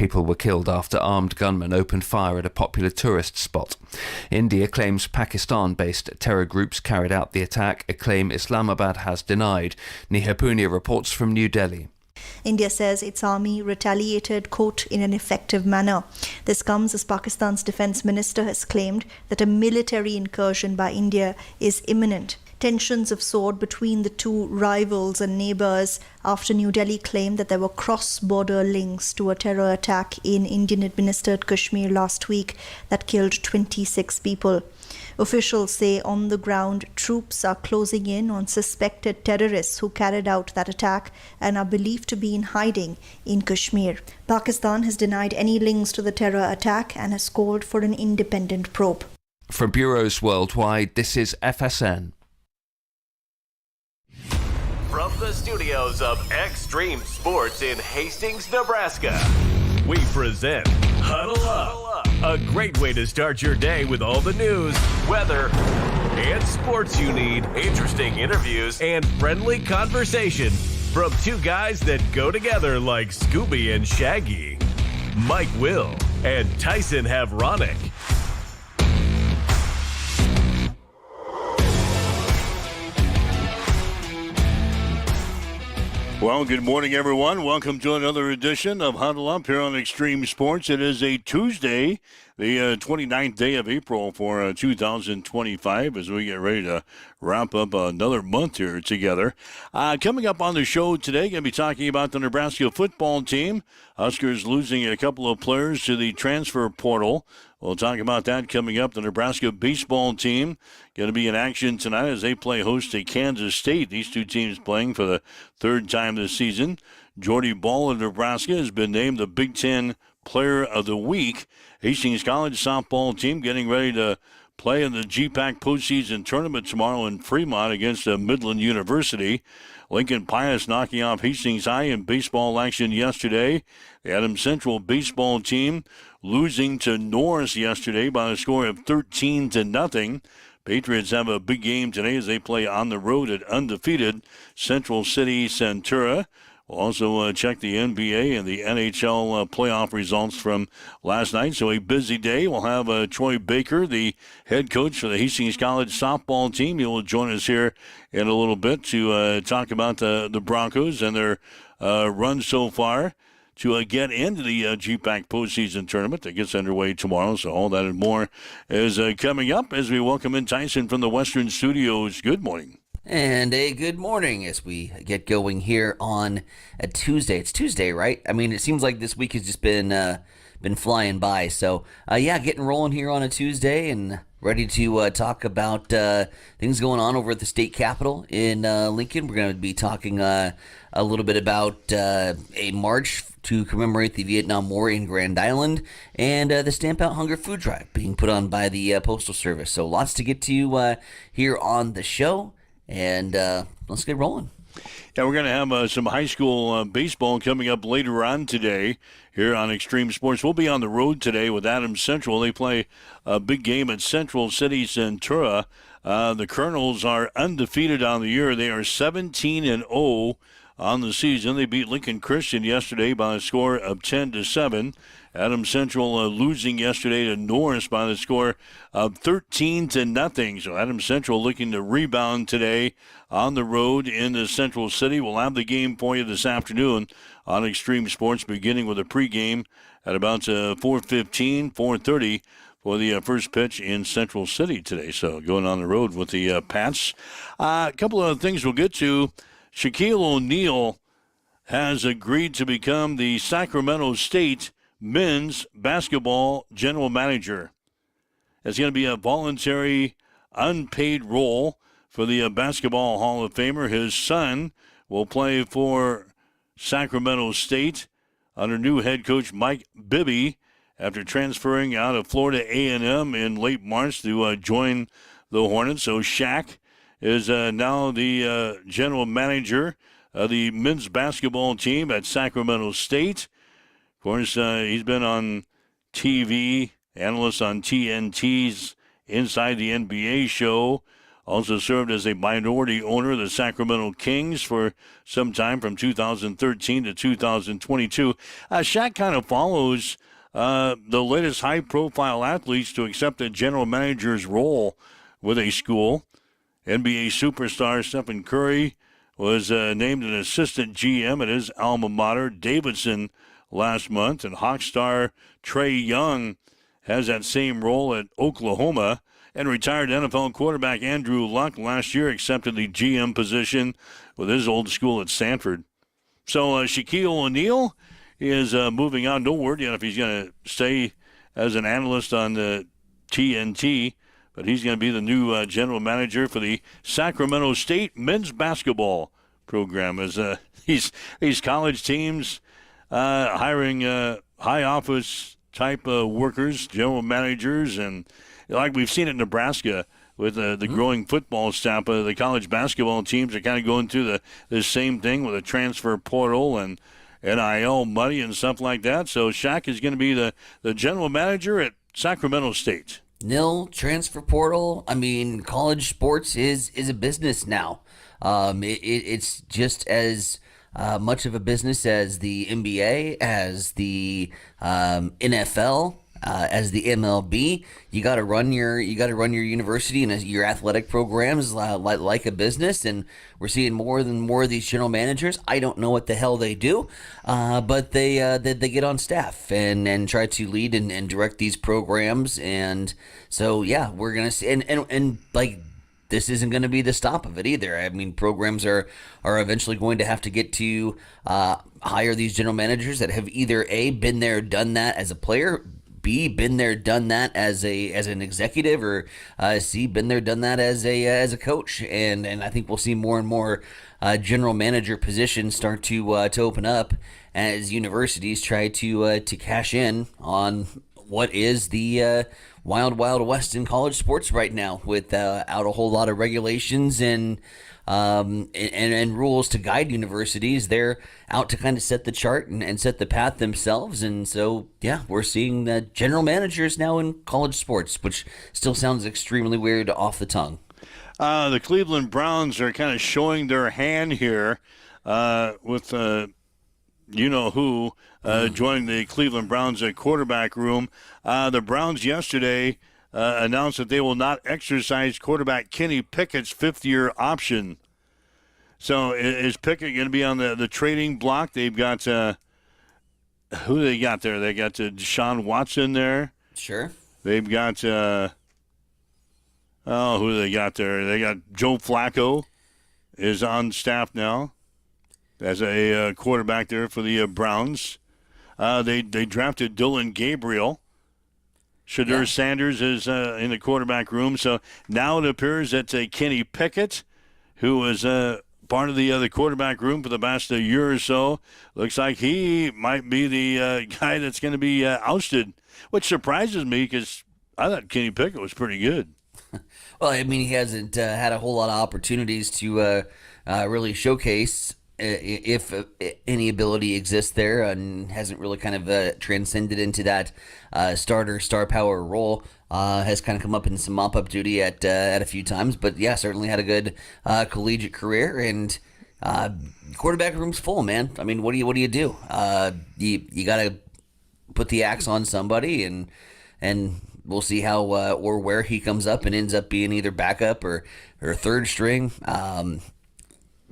people were killed after armed gunmen opened fire at a popular tourist spot. India claims Pakistan-based terror groups carried out the attack, a claim Islamabad has denied. Neha Punia reports from New Delhi. India says its army retaliated, quote, in an effective manner. This comes as Pakistan's defense minister has claimed that a military incursion by India is imminent. Tensions have soared between the two rivals and neighbors after New Delhi claimed that there were cross-border links to a terror attack in Indian-administered Kashmir last week that killed 26 people. Officials say on the ground, troops are closing in on suspected terrorists who carried out that attack and are believed to be in hiding in Kashmir. Pakistan has denied any links to the terror attack and has called for an independent probe. From bureaus worldwide, this is FSN. From the studios of Extreme Sports in Hastings, Nebraska, we present Huddle Up, a great way to start your day with all the news, weather, and sports you need, interesting interviews, and friendly conversation from two guys that go together like Scooby and Shaggy, Mike Will and Tyson Havronic. Well, good morning, everyone. Welcome to another edition of Huddle Up here on Extreme Sports. It is a Tuesday, the 29th day of April for 2025, as we get ready to wrap up another month here together. Coming up on the show today, going to be talking about the Nebraska football team. Huskers losing a couple of players to the transfer portal. We'll talk about that coming up. The Nebraska baseball team going to be in action tonight as they play host to Kansas State. These two teams playing for the third time this season. Jordy Ball of Nebraska has been named the Big Ten Player of the Week. Hastings College softball team getting ready to play in the GPAC postseason tournament tomorrow in Fremont against Midland University. Lincoln Pius knocking off Hastings High in baseball action yesterday. The Adams Central baseball team losing to Norris yesterday by a score of 13-0. Patriots have a big game today as they play on the road at undefeated Central City Centura. We'll also check the NBA and the NHL playoff results from last night. So a busy day. We'll have Troy Baker, the head coach for the Hastings College softball team. He will join us here in a little bit to talk about the Broncos and their run so far to get into the GPAC postseason tournament that gets underway tomorrow. So all that and more is coming up as we welcome in Tyson from the Western Studios. Good morning. And a good morning as we get going here on a Tuesday. It's Tuesday, right? I mean, it seems like this week has just been flying by. So, getting rolling here on a Tuesday and ready to talk about things going on over at the state capitol in Lincoln. We're going to be talking a little bit about a march to commemorate the Vietnam War in Grand Island and the Stamp Out Hunger food drive being put on by the Postal Service. So lots to get to here on the show. And let's get rolling. Yeah, we're going to have some high school baseball coming up later on today here on Extreme Sports. We'll be on the road today with Adams Central. They play a big game at Central City Centura. The Colonels are undefeated on the year. They are 17-0 on the season. They beat Lincoln Christian yesterday by a score of 10-7. Adams Central losing yesterday to Norris by the score of 13-0. So Adams Central looking to rebound today on the road in Central City. We'll have the game for you this afternoon on Extreme Sports, beginning with a pregame at about 4:15, 4:30 for the first pitch in Central City today. So going on the road with the Pats. A couple of things we'll get to. Shaquille O'Neal has agreed to become the Sacramento State men's basketball general manager. It's going to be a voluntary, unpaid role for the Basketball Hall of Famer. His son will play for Sacramento State under new head coach Mike Bibby after transferring out of Florida A&M in late March to join the Hornets. So Shaq is now the general manager of the men's basketball team at Sacramento State. Of course, he's been on TV, analyst on TNT's Inside the NBA show, Also served as a minority owner of the Sacramento Kings for some time from 2013 to 2022. Shaq kind of follows the latest high-profile athletes to accept a general manager's role with a school. NBA superstar Stephen Curry was named an assistant GM at his alma mater, Davidson, last month. And Hawk star Trae Young has that same role at Oklahoma. And retired NFL quarterback Andrew Luck last year accepted the GM position with his old school at Stanford. So Shaquille O'Neal is moving on. No word yet if he's going to stay as an analyst on the TNT, but he's going to be the new general manager for the Sacramento State men's basketball program. As these college teams hiring high office type workers, general managers, and like we've seen it in Nebraska with the growing football staff, the college basketball teams are kind of going through the same thing with a transfer portal and NIL money and stuff like that. So Shaq is going to be the general manager at Sacramento State. Nil transfer portal. I mean, college sports is a business now. It's just as much of a business as the NBA, as the NFL, as the MLB. You got to run your university and your athletic programs like a business, and we're seeing more of these general managers. I don't know what the hell they do, but they get on staff and try to lead and direct these programs. And so yeah, we're gonna see and like. This isn't going to be the stop of it either. I mean, programs are eventually going to have to get to hire these general managers that have either A, been there, done that as a player, B, been there, done that as an executive, or C, been there, done that as a coach. And I think we'll see more and more general manager positions start to open up as universities try to cash in on what is the wild west in college sports right now, without a whole lot of regulations and rules to guide universities. They're out to kind of set the chart and set the path themselves. And so, yeah, we're seeing the general managers now in college sports, which still sounds extremely weird off the tongue. The Cleveland Browns are kind of showing their hand here with you-know-who joining the Cleveland Browns quarterback room. The Browns yesterday announced that they will not exercise quarterback Kenny Pickett's fifth-year option. So is Pickett going to be on the trading block? They've got who do they got there? They got Deshaun Watson there. Sure. They've got who do they got there? They got Joe Flacco is on staff now as a quarterback there for the Browns. They drafted Dylan Gabriel. Shadur Sanders is in the quarterback room. So now it appears that Kenny Pickett, who was part of the quarterback room for the past year or so, looks like he might be the guy that's going to be ousted, which surprises me because I thought Kenny Pickett was pretty good. Well, I mean, he hasn't had a whole lot of opportunities to really showcase if any ability exists there, and hasn't really kind of transcended into that star power role. Has kind of come up in some mop-up duty at a few times, but yeah, certainly had a good collegiate career. And quarterback room's full, man. I mean, what do you do? You got to put the axe on somebody, and we'll see how or where he comes up and ends up being either backup or third string.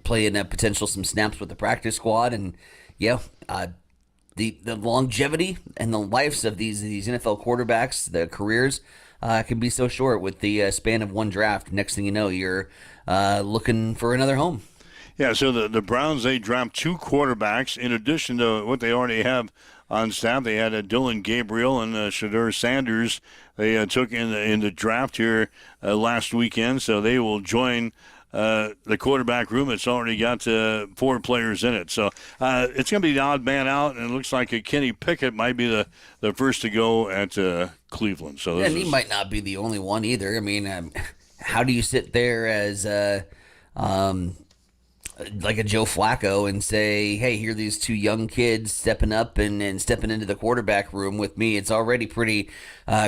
Playing potential some snaps with the practice squad, and the longevity and the lives of these NFL quarterbacks, the careers can be so short with the span of one draft. Next thing you know, you're looking for another home. Yeah, so the Browns, they draft two quarterbacks in addition to what they already have on staff. They had Dylan Gabriel and Shadur Sanders. They took in the draft here last weekend, so they will join the quarterback room. It's already got 4 players in it. So it's going to be the odd man out, and it looks like Kenny Pickett might be the first to go at Cleveland. So and he might not be the only one either. I mean, how do you sit there as like a Joe Flacco and say, hey, here are these two young kids stepping up and stepping into the quarterback room with me. It's already pretty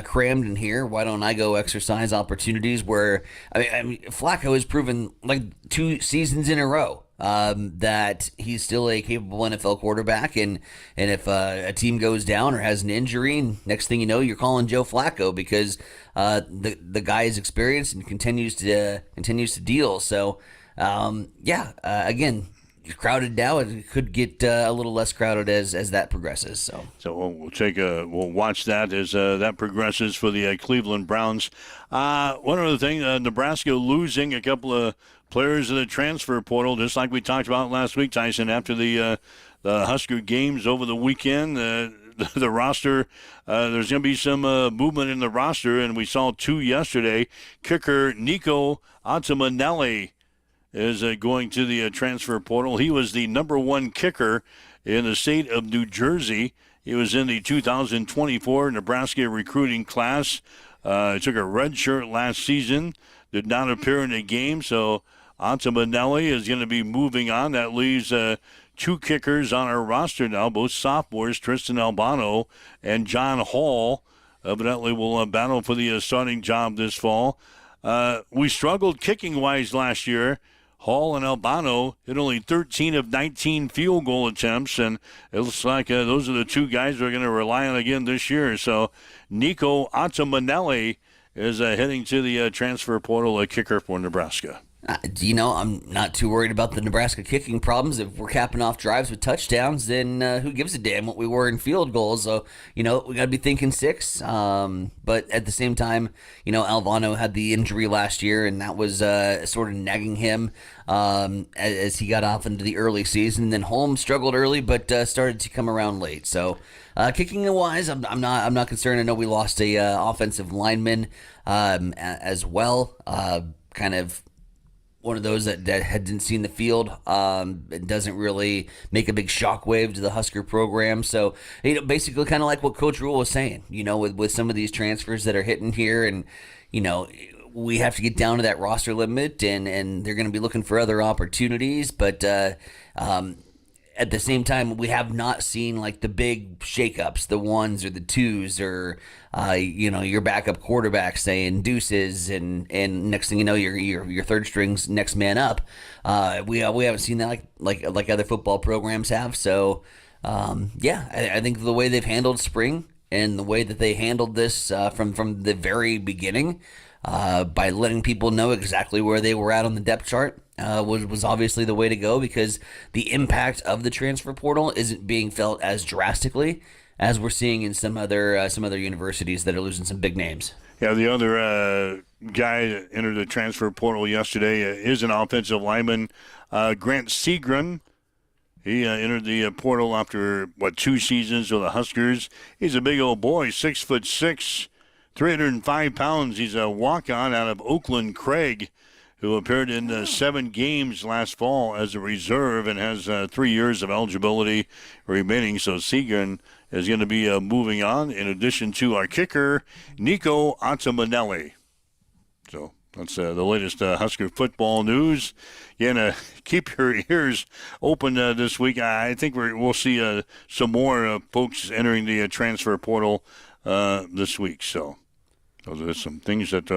crammed in here. Why don't I go exercise opportunities where, I mean Flacco has proven like 2 seasons in a row that he's still a capable NFL quarterback, and if a team goes down or has an injury, next thing you know, you're calling Joe Flacco because the guy is experienced and continues to deal. So again, crowded now. It could get a little less crowded as that progresses. So we'll watch that as that progresses for the Cleveland Browns. One other thing, Nebraska losing a couple of players in the transfer portal, just like we talked about last week, Tyson. After the Husker games over the weekend, the roster, there's going to be some movement in the roster, and we saw 2 yesterday. Kicker Nico Atamanelli is going to the transfer portal. He was the number 1 kicker in the state of New Jersey. He was in the 2024 Nebraska recruiting class. Took a red shirt last season, did not appear in a game, so Antamanelli is going to be moving on. That leaves 2 kickers on our roster now, both sophomores, Tristan Albano and John Hall. Evidently will battle for the starting job this fall. We struggled kicking-wise last year. Hall and Albano hit only 13 of 19 field goal attempts, and it looks like those are the 2 guys we're going to rely on again this year. So Nico Atamanelli is heading to the transfer portal, a kicker for Nebraska. I'm not too worried about the Nebraska kicking problems. If we're capping off drives with touchdowns, then who gives a damn what we were in field goals? So, we got to be thinking 6. But at the same time, Albano had the injury last year, and that was sort of nagging him as he got off into the early season. Then Holmes struggled early, but started to come around late. So, kicking wise, I'm not concerned. I know we lost a offensive lineman as well. Kind of one of those that hadn't seen the field. It doesn't really make a big shockwave to the Husker program. So, basically kind of like what Coach Rule was saying, with some of these transfers that are hitting here, and, we have to get down to that roster limit, and they're going to be looking for other opportunities. But at the same time, we have not seen like the big shakeups, the 1s or the 2s, or your backup quarterback saying deuces, and next thing you know, your third string's next man up. We haven't seen that like other football programs have. So I think the way they've handled spring and the way that they handled this from the very beginning, by letting people know exactly where they were at on the depth chart, was obviously the way to go, because the impact of the transfer portal isn't being felt as drastically as we're seeing in some other universities that are losing some big names. Yeah, the other guy that entered the transfer portal yesterday is an offensive lineman, Grant Seagren. He entered the portal after, 2 seasons with the Huskers. He's a big old boy, 6'6", 305 pounds. He's a walk-on out of Oakland Craig, who appeared in 7 games last fall as a reserve and has 3 years of eligibility remaining. So Seagren is going to be moving on, in addition to our kicker, Nico Atamanelli. So that's the latest Husker football news. Keep your ears open this week. I think we'll see some more folks entering the transfer portal this week. So those are some things that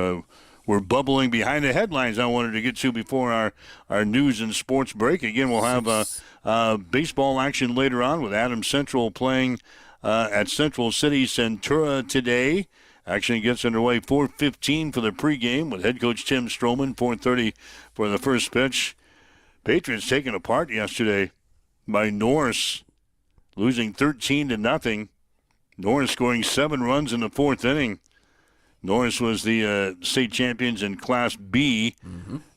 were bubbling behind the headlines I wanted to get to before our news and sports break. Again, we'll have baseball action later on with Adams Central playing at Central City Centura today. Action gets underway 4:15 for the pregame with head coach Tim Stroman, 4:30 for the first pitch. Patriots taken apart yesterday by Norris, losing 13-0. Norris scoring 7 runs in the 4th inning. Norris was the state champions in Class B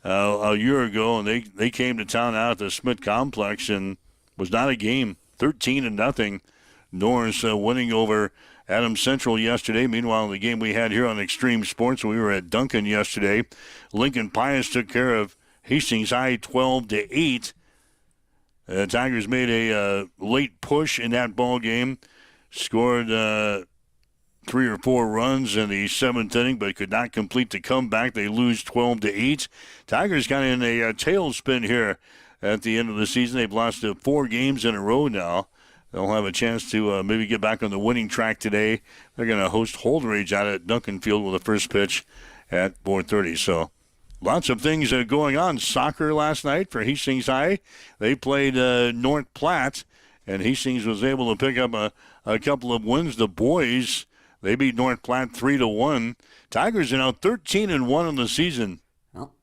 a year ago, and they came to town out at the Smith Complex, and was not a game. 13-0. Norris winning over Adams Central yesterday. Meanwhile, in the game we had here on Extreme Sports, we were at Duncan yesterday. Lincoln Pius took care of Hastings High 12-8. Tigers made a late push in that ball game. Scored 3 or 4 runs in the 7th inning, but could not complete the comeback. They lose 12-8. Tigers kind of in a tailspin here at the end of the season. They've lost 4 games in a row now. They'll have a chance to maybe get back on the winning track today. They're going to host Holdridge out at Duncan Field with the first pitch at 4:30. So lots of things going on. Soccer last night for Hastings High. They played North Platte, and Hastings was able to pick up a couple of wins. The boys, they beat North Platte 3-1. Tigers are now 13-1 in the season. Well.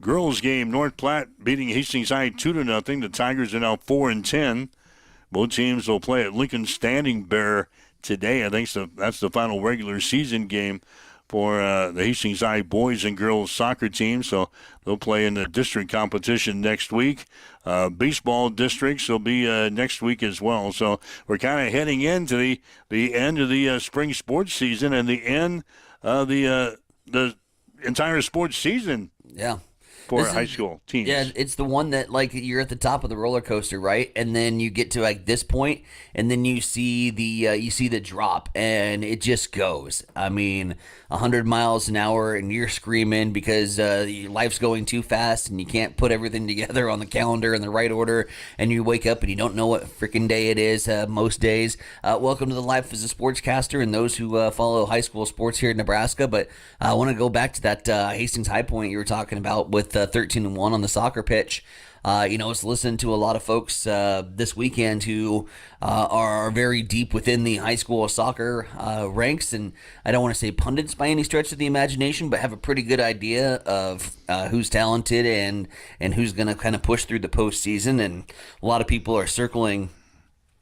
Girls game, North Platte beating Hastings High 2-0. The Tigers are now 4-10. Both teams will play at Lincoln Standing Bear today. I think that's the final regular season game for the Hastings High boys and girls soccer team. So they'll play in the district competition next week. Baseball districts will be next week as well. So we're kind of heading into the end of the spring sports season and the end of the entire sports season. Yeah. For high school teams. Yeah, it's the one that, like, you're at the top of the roller coaster, right? And then you get to, like, this point, and then you see the drop, and it just goes. I mean, 100 miles an hour, and you're screaming because your life's going too fast, and you can't put everything together on the calendar in the right order, and you wake up and you don't know what freaking day it is most days. Welcome to the life as a sportscaster and those who follow high school sports here in Nebraska. But I want to go back to that Hastings High point you were talking about with 13-1 on the soccer pitch. I was listening to a lot of folks this weekend who are very deep within the high school soccer ranks, and I don't want to say pundits by any stretch of the imagination, but have a pretty good idea of who's talented and who's going to kind of push through the postseason. And a lot of people are circling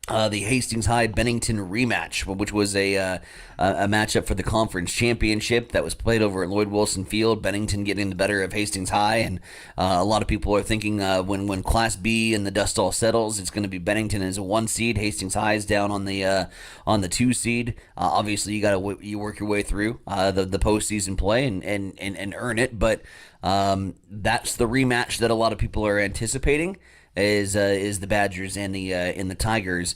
the Hastings High Bennington rematch, which was a matchup for the conference championship that was played over at Lloyd Wilson Field. Bennington getting the better of Hastings High, and a lot of people are thinking when Class B and the dust all settles, it's going to be Bennington as a 1 seed. Hastings High is down on the 2 seed. Obviously, you work your way through the postseason play and earn it, but that's the rematch that a lot of people are anticipating. Is the Badgers and the Tigers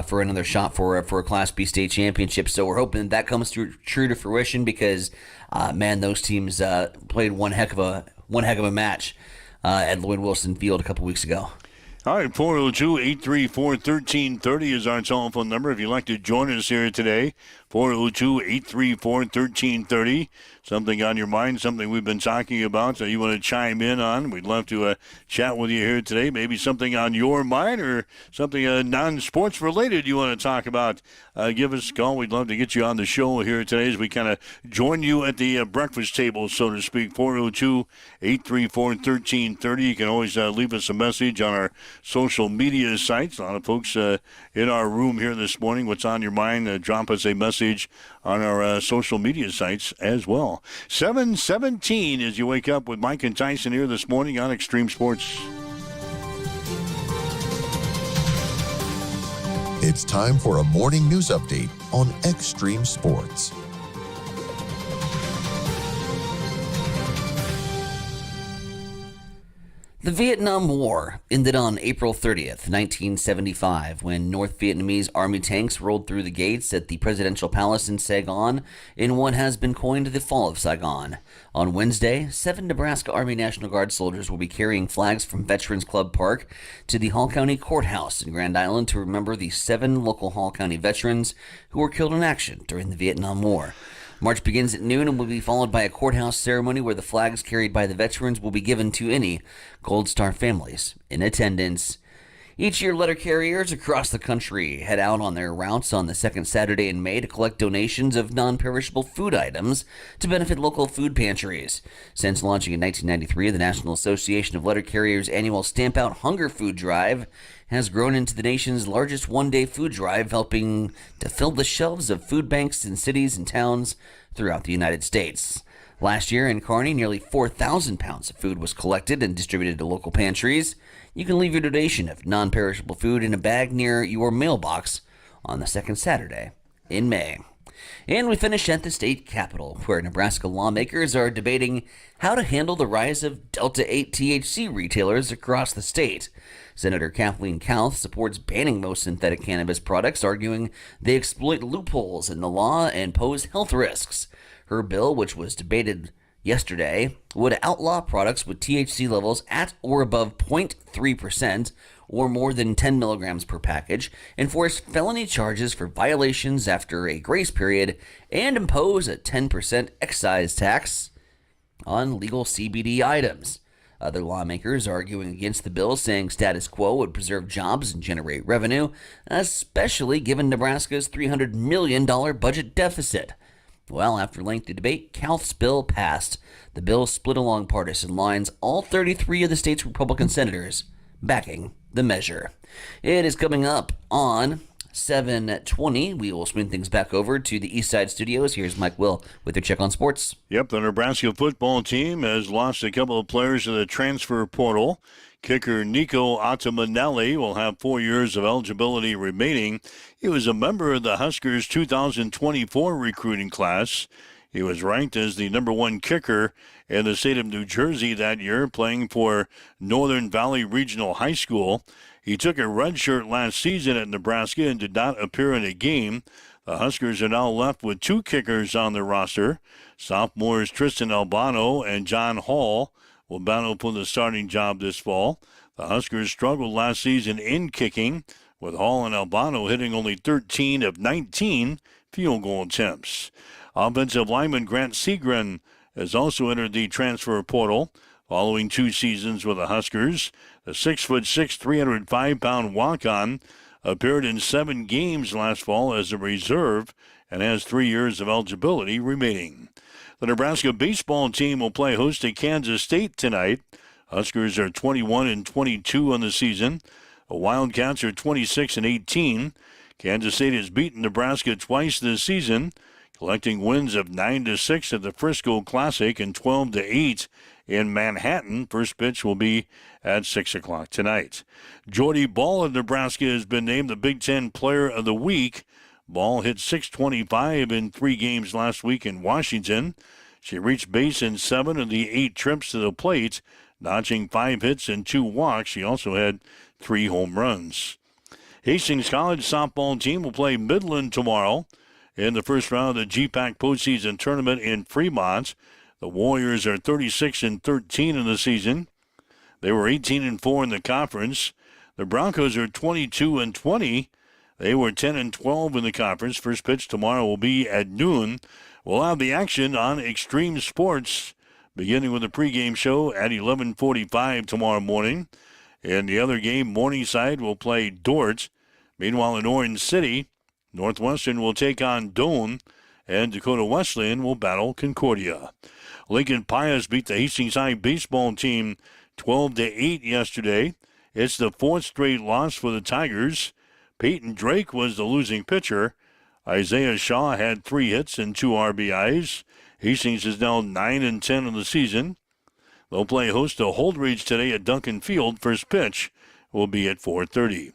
for another shot for a Class B state championship. So we're hoping that comes true to fruition because those teams played one heck of a match at Lloyd Wilson Field a couple weeks ago. All right, 402-834-1330 is our telephone number. If you'd like to join us here today, 402-834-1330. Something on your mind, something we've been talking about that you want to chime in on. We'd love to chat with you here today. Maybe something on your mind or something non-sports related you want to talk about. Give us a call. We'd love to get you on the show here today as we kind of join you at the breakfast table, so to speak. 402-834-1330. You can always leave us a message on our social media sites. A lot of folks in our room here this morning, what's on your mind, drop us a message on our social media sites as well. 7:17 as you wake up with Mike and Tyson here this morning on Extreme Sports. It's time for a morning news update on Extreme Sports. The Vietnam War ended on April 30th, 1975, when North Vietnamese army tanks rolled through the gates at the presidential palace in Saigon in what has been coined the Fall of Saigon. On Wednesday, 7 Nebraska Army National Guard soldiers will be carrying flags from Veterans Club Park to the Hall County Courthouse in Grand Island to remember the 7 local Hall County veterans who were killed in action during the Vietnam War. March begins at noon and will be followed by a courthouse ceremony where the flags carried by the veterans will be given to any Gold Star families in attendance. Each year, letter carriers across the country head out on their routes on the second Saturday in May to collect donations of non-perishable food items to benefit local food pantries. Since launching in 1993, the National Association of Letter Carriers' annual Stamp Out Hunger Food Drive has grown into the nation's largest one-day food drive, helping to fill the shelves of food banks in cities and towns throughout the United States. Last year in Kearney, nearly 4,000 pounds of food was collected and distributed to local pantries. You can leave your donation of non-perishable food in a bag near your mailbox on the second Saturday in May. And we finish at the state capitol, where Nebraska lawmakers are debating how to handle the rise of Delta-8 THC retailers across the state. Senator Kathleen Kauth supports banning most synthetic cannabis products, arguing they exploit loopholes in the law and pose health risks. Her bill, which was debated yesterday would outlaw products with THC levels at or above 0.3% or more than 10 milligrams per package, enforce felony charges for violations after a grace period, and impose a 10% excise tax on legal CBD items. Other lawmakers arguing against the bill, saying status quo would preserve jobs and generate revenue, especially given Nebraska's $300 million budget deficit. Well, after lengthy debate, Calth's bill passed. The bill split along partisan lines, all 33 of the state's Republican senators backing the measure. It is coming up on 7:20. We will swing things back over to the East Side Studios. Here's Mike Will with your check on sports. Yep, the Nebraska football team has lost a couple of players to the transfer portal. Kicker Nico Atamanelli will have 4 years of eligibility remaining. He was a member of the Huskers 2024 recruiting class. He was ranked as the number 1 kicker in the state of New Jersey that year, playing for Northern Valley Regional High School. He took a red shirt last season at Nebraska and did not appear in a game. The Huskers are now left with 2 kickers on their roster. Sophomores Tristan Albano and John Hall will battle for the starting job this fall. The Huskers struggled last season in kicking, with Hall and Albano hitting only 13 of 19 field goal attempts. Offensive lineman Grant Segren has also entered the transfer portal following 2 seasons with the Huskers. The 6'6", 305-pound walk-on appeared in 7 games last fall as a reserve and has 3 years of eligibility remaining. The Nebraska baseball team will play host to Kansas State tonight. Huskers are 21-22 on the season. The Wildcats are 26-18. Kansas State has beaten Nebraska twice this season, collecting wins of 9-6 at the Frisco Classic and 12-8 in Manhattan. First pitch will be at 6 o'clock tonight. Jordy Ball of Nebraska has been named the Big Ten Player of the Week. Ball hit .625 in 3 games last week in Washington. She reached base in 7 of the 8 trips to the plate, notching 5 hits and 2 walks. She also had 3 home runs. Hastings College softball team will play Midland tomorrow in the first round of the GPAC postseason tournament in Fremont. The Warriors are 36-13 in the season. They were 18-4 in the conference. The Broncos are 22-20. They were 10-12 in the conference. First pitch tomorrow will be at noon. We'll have the action on Extreme Sports, beginning with the pregame show at 11:45 tomorrow morning. In the other game, Morningside will play Dort. Meanwhile, in Orange City, Northwestern will take on Doane, and Dakota Wesleyan will battle Concordia. Lincoln Pius beat the Hastings High baseball team 12-8 yesterday. It's the 4th straight loss for the Tigers. Peyton Drake was the losing pitcher. Isaiah Shaw had 3 hits and 2 RBIs. Hastings is now 9-10 in the season. They'll play host to Holdridge today at Duncan Field. First pitch will be at 4:30.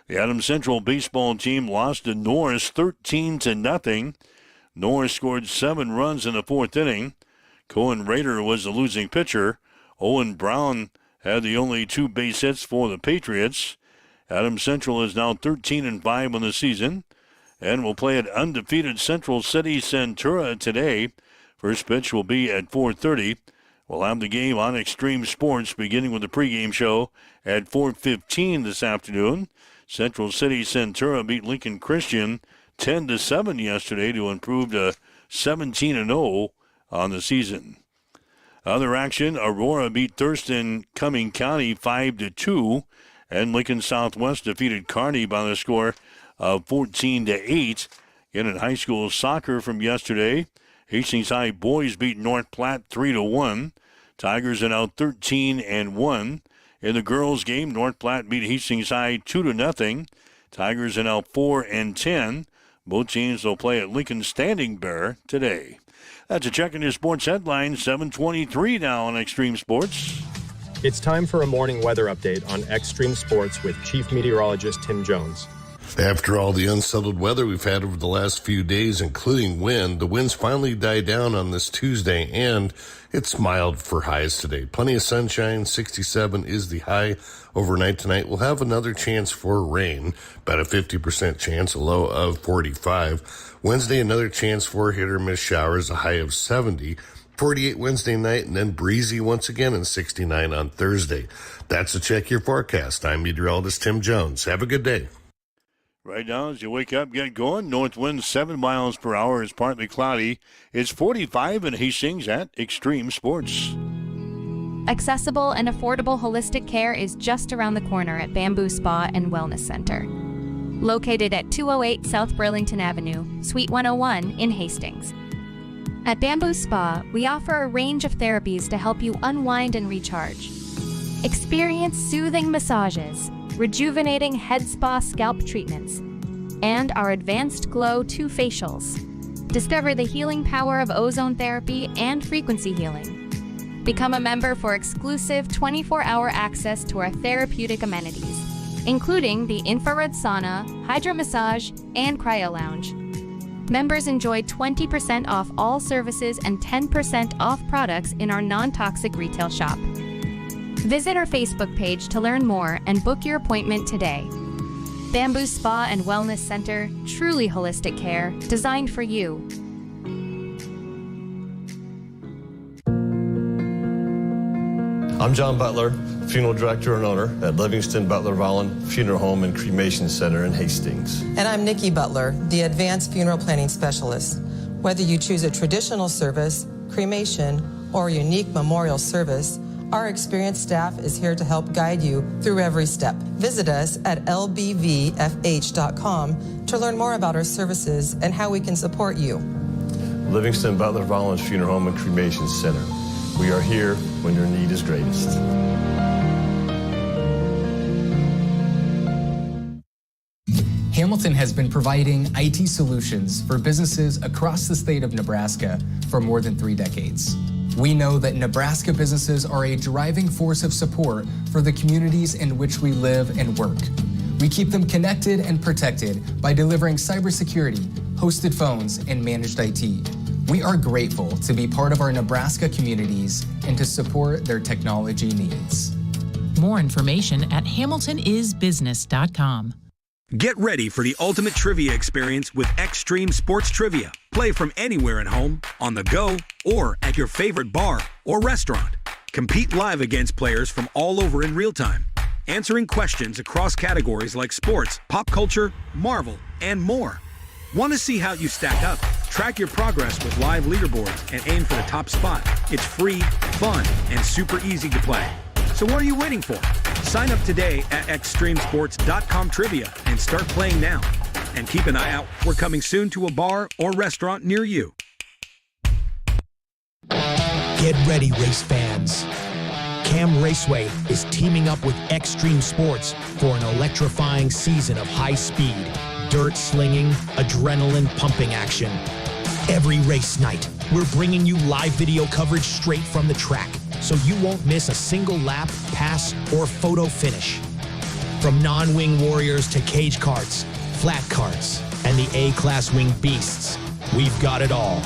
The Adams Central baseball team lost to Norris 13-0. Norris scored 7 runs in the 4th inning. Cohen Rader was the losing pitcher. Owen Brown had the only 2 base hits for the Patriots. Adams Central is now 13-5 on the season and will play at undefeated Central City Centura today. First pitch will be at 4:30. We'll have the game on Extreme Sports, beginning with the pregame show at 4:15 this afternoon. Central City Centura beat Lincoln Christian 10-7 yesterday to improve to 17-0 on the season. Other action, Aurora beat Thurston Cumming County 5-2, and Lincoln Southwest defeated Kearney by the score of 14-8. In high school soccer from yesterday, Hastings High boys beat North Platte 3-1. Tigers are now 13-1. In the girls' game, North Platte beat Hastings High 2-0. Tigers are now 4-10. Both teams will play at Lincoln Standing Bear today. That's a check in your sports headlines. 7:23 now on Extreme Sports. It's time for a morning weather update on Extreme Sports with Chief Meteorologist Tim Jones. After all the unsettled weather we've had over the last few days, including wind, the winds finally died down on this Tuesday, and it's mild for highs today. Plenty of sunshine. 67 is the high. Overnight tonight, we'll have another chance for rain, about a 50% chance, a low of 45. Wednesday, another chance for hit or miss showers, a high of 70. 48 Wednesday night, and then breezy once again and 69 on Thursday. That's a Check Your Forecast. I'm meteorologist Tim Jones. Have a good day. Right now, as you wake up, get going. North wind 7 miles per hour is partly cloudy. It's 45 in Hastings at Extreme Sports. Accessible and affordable holistic care is just around the corner at Bamboo Spa and Wellness Center. Located at 208 South Burlington Avenue, Suite 101 in Hastings. At Bamboo Spa, we offer a range of therapies to help you unwind and recharge. Experience soothing massages, rejuvenating head spa scalp treatments, and our Advanced Glow 2 facials. Discover the healing power of ozone therapy and frequency healing. Become a member for exclusive 24-hour access to our therapeutic amenities, including the infrared sauna, hydro massage, and cryo lounge. Members enjoy 20% off all services and 10% off products in our non-toxic retail shop. Visit our Facebook page to learn more and book your appointment today. Bamboo Spa and Wellness Center, truly holistic care, designed for you. I'm John Butler, funeral director and owner at Livingston Butler Volland Funeral Home and Cremation Center in Hastings. And I'm Nikki Butler, the advanced funeral planning specialist. Whether you choose a traditional service, cremation, or a unique memorial service, our experienced staff is here to help guide you through every step. Visit us at lbvfh.com to learn more about our services and how we can support you. Livingston Butler Volland Funeral Home and Cremation Center. We are here when your need is greatest. Hamilton has been providing IT solutions for businesses across the state of Nebraska for more than 3 decades. We know that Nebraska businesses are a driving force of support for the communities in which we live and work. We keep them connected and protected by delivering cybersecurity, hosted phones, and managed IT. We are grateful to be part of our Nebraska communities and to support their technology needs. More information at hamiltonisbusiness.com. Get ready for the ultimate trivia experience with Extreme Sports Trivia. Play from anywhere at home, on the go, or at your favorite bar or restaurant. Compete live against players from all over in real time, answering questions across categories like sports, pop culture, Marvel, and more. Want to see how you stack up? Track your progress with live leaderboards and aim for the top spot. It's free, fun, and super easy to play. So what are you waiting for? Sign up today at extremesports.com trivia and start playing now. And keep an eye out. We're coming soon to a bar or restaurant near you. Get ready, race fans. Cam Raceway is teaming up with Extreme Sports for an electrifying season of high-speed, dirt-slinging, adrenaline-pumping action. Every race night, we're bringing you live video coverage straight from the track, so you won't miss a single lap, pass, or photo finish. From non-wing warriors to cage karts, flat karts, and the A-class winged beasts, we've got it all.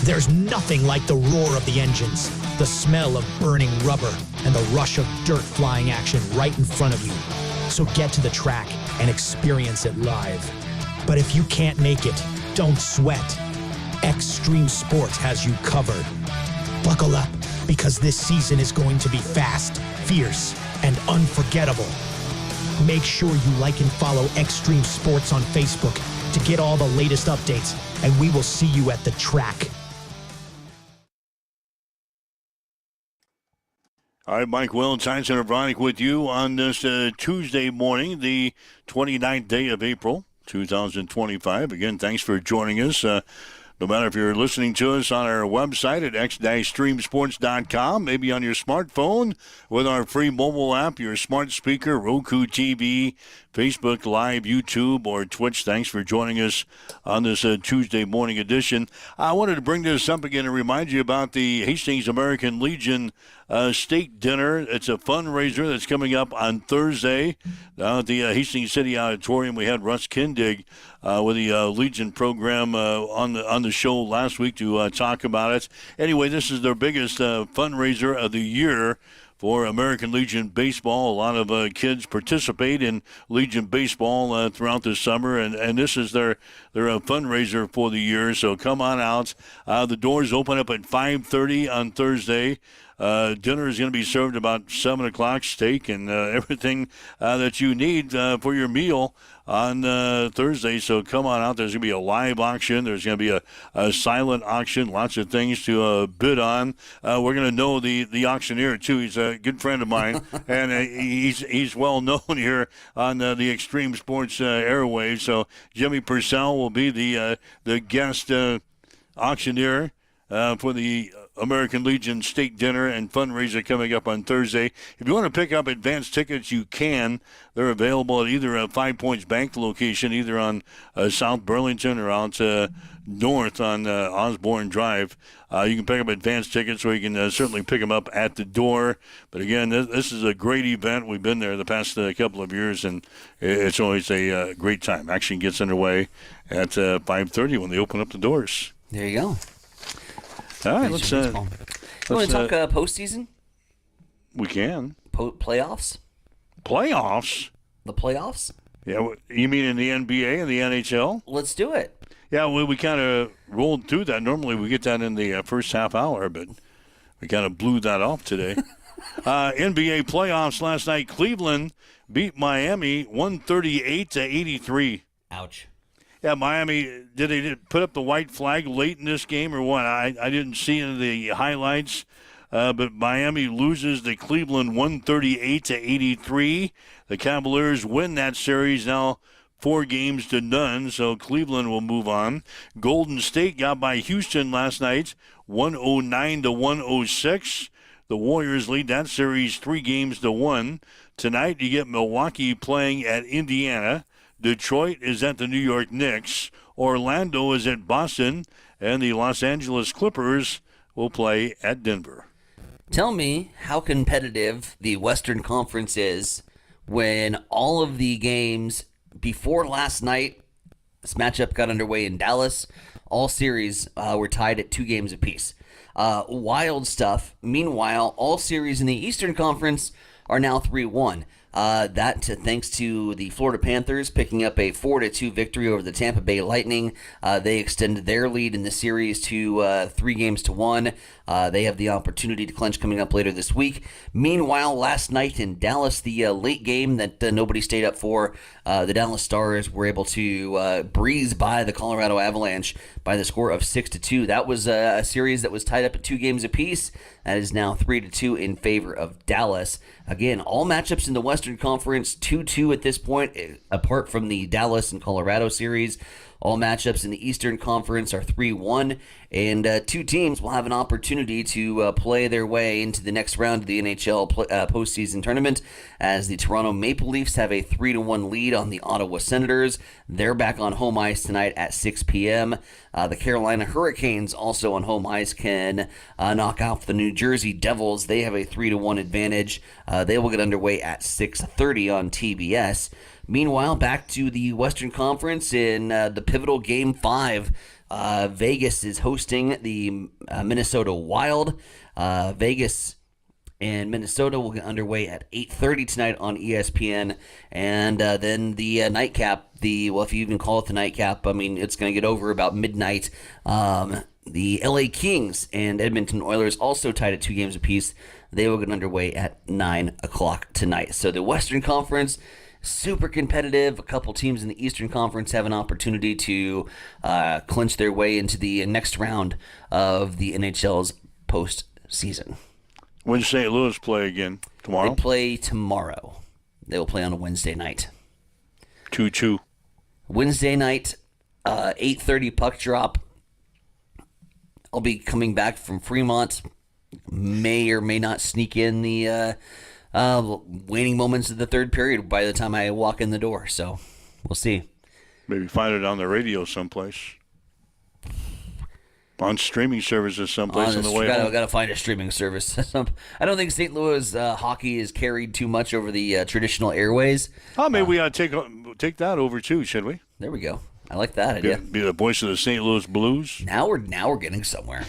There's nothing like the roar of the engines, the smell of burning rubber, and the rush of dirt flying action right in front of you. So get to the track and experience it live. But if you can't make it, don't sweat. Extreme Sports has you covered. Buckle up, because this season is going to be fast, fierce, and unforgettable. Make sure you like and follow Extreme Sports on Facebook to get all the latest updates, and we will see you at the track. All right, Mike Wills, Science Center Bronick with you on this Tuesday morning, the 29th day of April, 2025. Again, thanks for joining us. No matter if you're listening to us on our website at x-streamsports.com, maybe on your smartphone with our free mobile app, your smart speaker, Roku TV, Facebook Live, YouTube, or Twitch. Thanks for joining us on this Tuesday morning edition. I wanted to bring this up again and remind you about the Hastings American Legion steak dinner. It's a fundraiser that's coming up on Thursday down at the Hastings City Auditorium. We had Russ Kindig with the Legion program on the show last week to talk about it. Anyway, this is their biggest fundraiser of the year for American Legion Baseball. A lot of kids participate in Legion Baseball throughout the summer, and this is their fundraiser for the year. So come on out. The doors open up at 5:30 on Thursday. Dinner is going to be served about 7 o'clock, steak and everything that you need for your meal on Thursday. So come on out. There's going to be a live auction. There's going to be a silent auction, lots of things to bid on. We're going to know the auctioneer, too. He's a good friend of mine, and he's well known here on the Extreme Sports airwaves. So Jimmy Purcell will be the guest auctioneer for the American Legion State Dinner and fundraiser coming up on Thursday. If you want to pick up advance tickets, you can. They're available at either a 5 Points Bank location, either on South Burlington or out north on Osborne Drive. You can pick up advance tickets, or you can certainly pick them up at the door. But again, this is a great event. We've been there the past couple of years, and it's always a great time. Action gets underway at 5:30 when they open up the doors. There you go. All right, let's you want to talk postseason? We can. Playoffs? Playoffs? The playoffs? Yeah, you mean in the NBA and the NHL? Let's do it. Yeah, we kind of rolled through that. Normally we get that in the first half hour, but we kind of blew that off today. NBA playoffs last night. Cleveland beat Miami 138-83. Ouch. Yeah, Miami, did they put up the white flag late in this game or what? I didn't see any of the highlights, but Miami loses to Cleveland 138-83. The Cavaliers win that series now 4-0, so Cleveland will move on. Golden State got by Houston last night 109-106. The Warriors lead that series 3-1. Tonight you get Milwaukee playing at Indiana. Detroit is at the New York Knicks. Orlando is at Boston. And the Los Angeles Clippers will play at Denver. Tell me how competitive the Western Conference is when all of the games before last night, this matchup got underway in Dallas. All series were tied at 2 games apiece. Wild stuff. Meanwhile, all series in the Eastern Conference are now 3-1. That thanks to the Florida Panthers picking up a 4-2 victory over the Tampa Bay Lightning. They extended their lead in the series to 3-1. They have the opportunity to clinch coming up later this week. Meanwhile, last night in Dallas, the late game that nobody stayed up for, the Dallas Stars were able to breeze by the Colorado Avalanche by the score of 6-2. That was a series that was tied up at 2 games apiece. That is now 3-2 in favor of Dallas. Again, all matchups in the Western Conference 2-2 at this point, apart from the Dallas and Colorado series. All matchups in the Eastern Conference are 3-1, and 2 teams will have an opportunity to play their way into the next round of the NHL postseason tournament, as the Toronto Maple Leafs have a 3-1 lead on the Ottawa Senators. They're back on home ice tonight at 6 p.m. The Carolina Hurricanes, also on home ice, can knock out the New Jersey Devils. They have a 3-1 advantage. They will get underway at 6:30 on TBS. Meanwhile, back to the Western Conference in the pivotal Game 5. Vegas is hosting the Minnesota Wild. Vegas and Minnesota will get underway at 8:30 tonight on ESPN. And then the nightcap, if you even call it the nightcap, I mean, it's going to get over about midnight. The LA Kings and Edmonton Oilers also tied at 2 games apiece. They will get underway at 9 o'clock tonight. So the Western Conference, super competitive. A couple teams in the Eastern Conference have an opportunity to clinch their way into the next round of the NHL's postseason. When does St. Louis play again? Tomorrow? They play tomorrow. They will play on a Wednesday night. 2-2. Wednesday night, 8:30 puck drop. I'll be coming back from Fremont. May or may not sneak in the waning moments of the third period by the time I walk in the door. So we'll see. Maybe find it on the radio someplace. On streaming services someplace on the way home. I've got to find a streaming service. I don't think St. Louis hockey is carried too much over the traditional airways. Oh, maybe we ought to take that over too, should we? There we go. I like that idea. Be the voice of the St. Louis Blues. Now we're getting somewhere.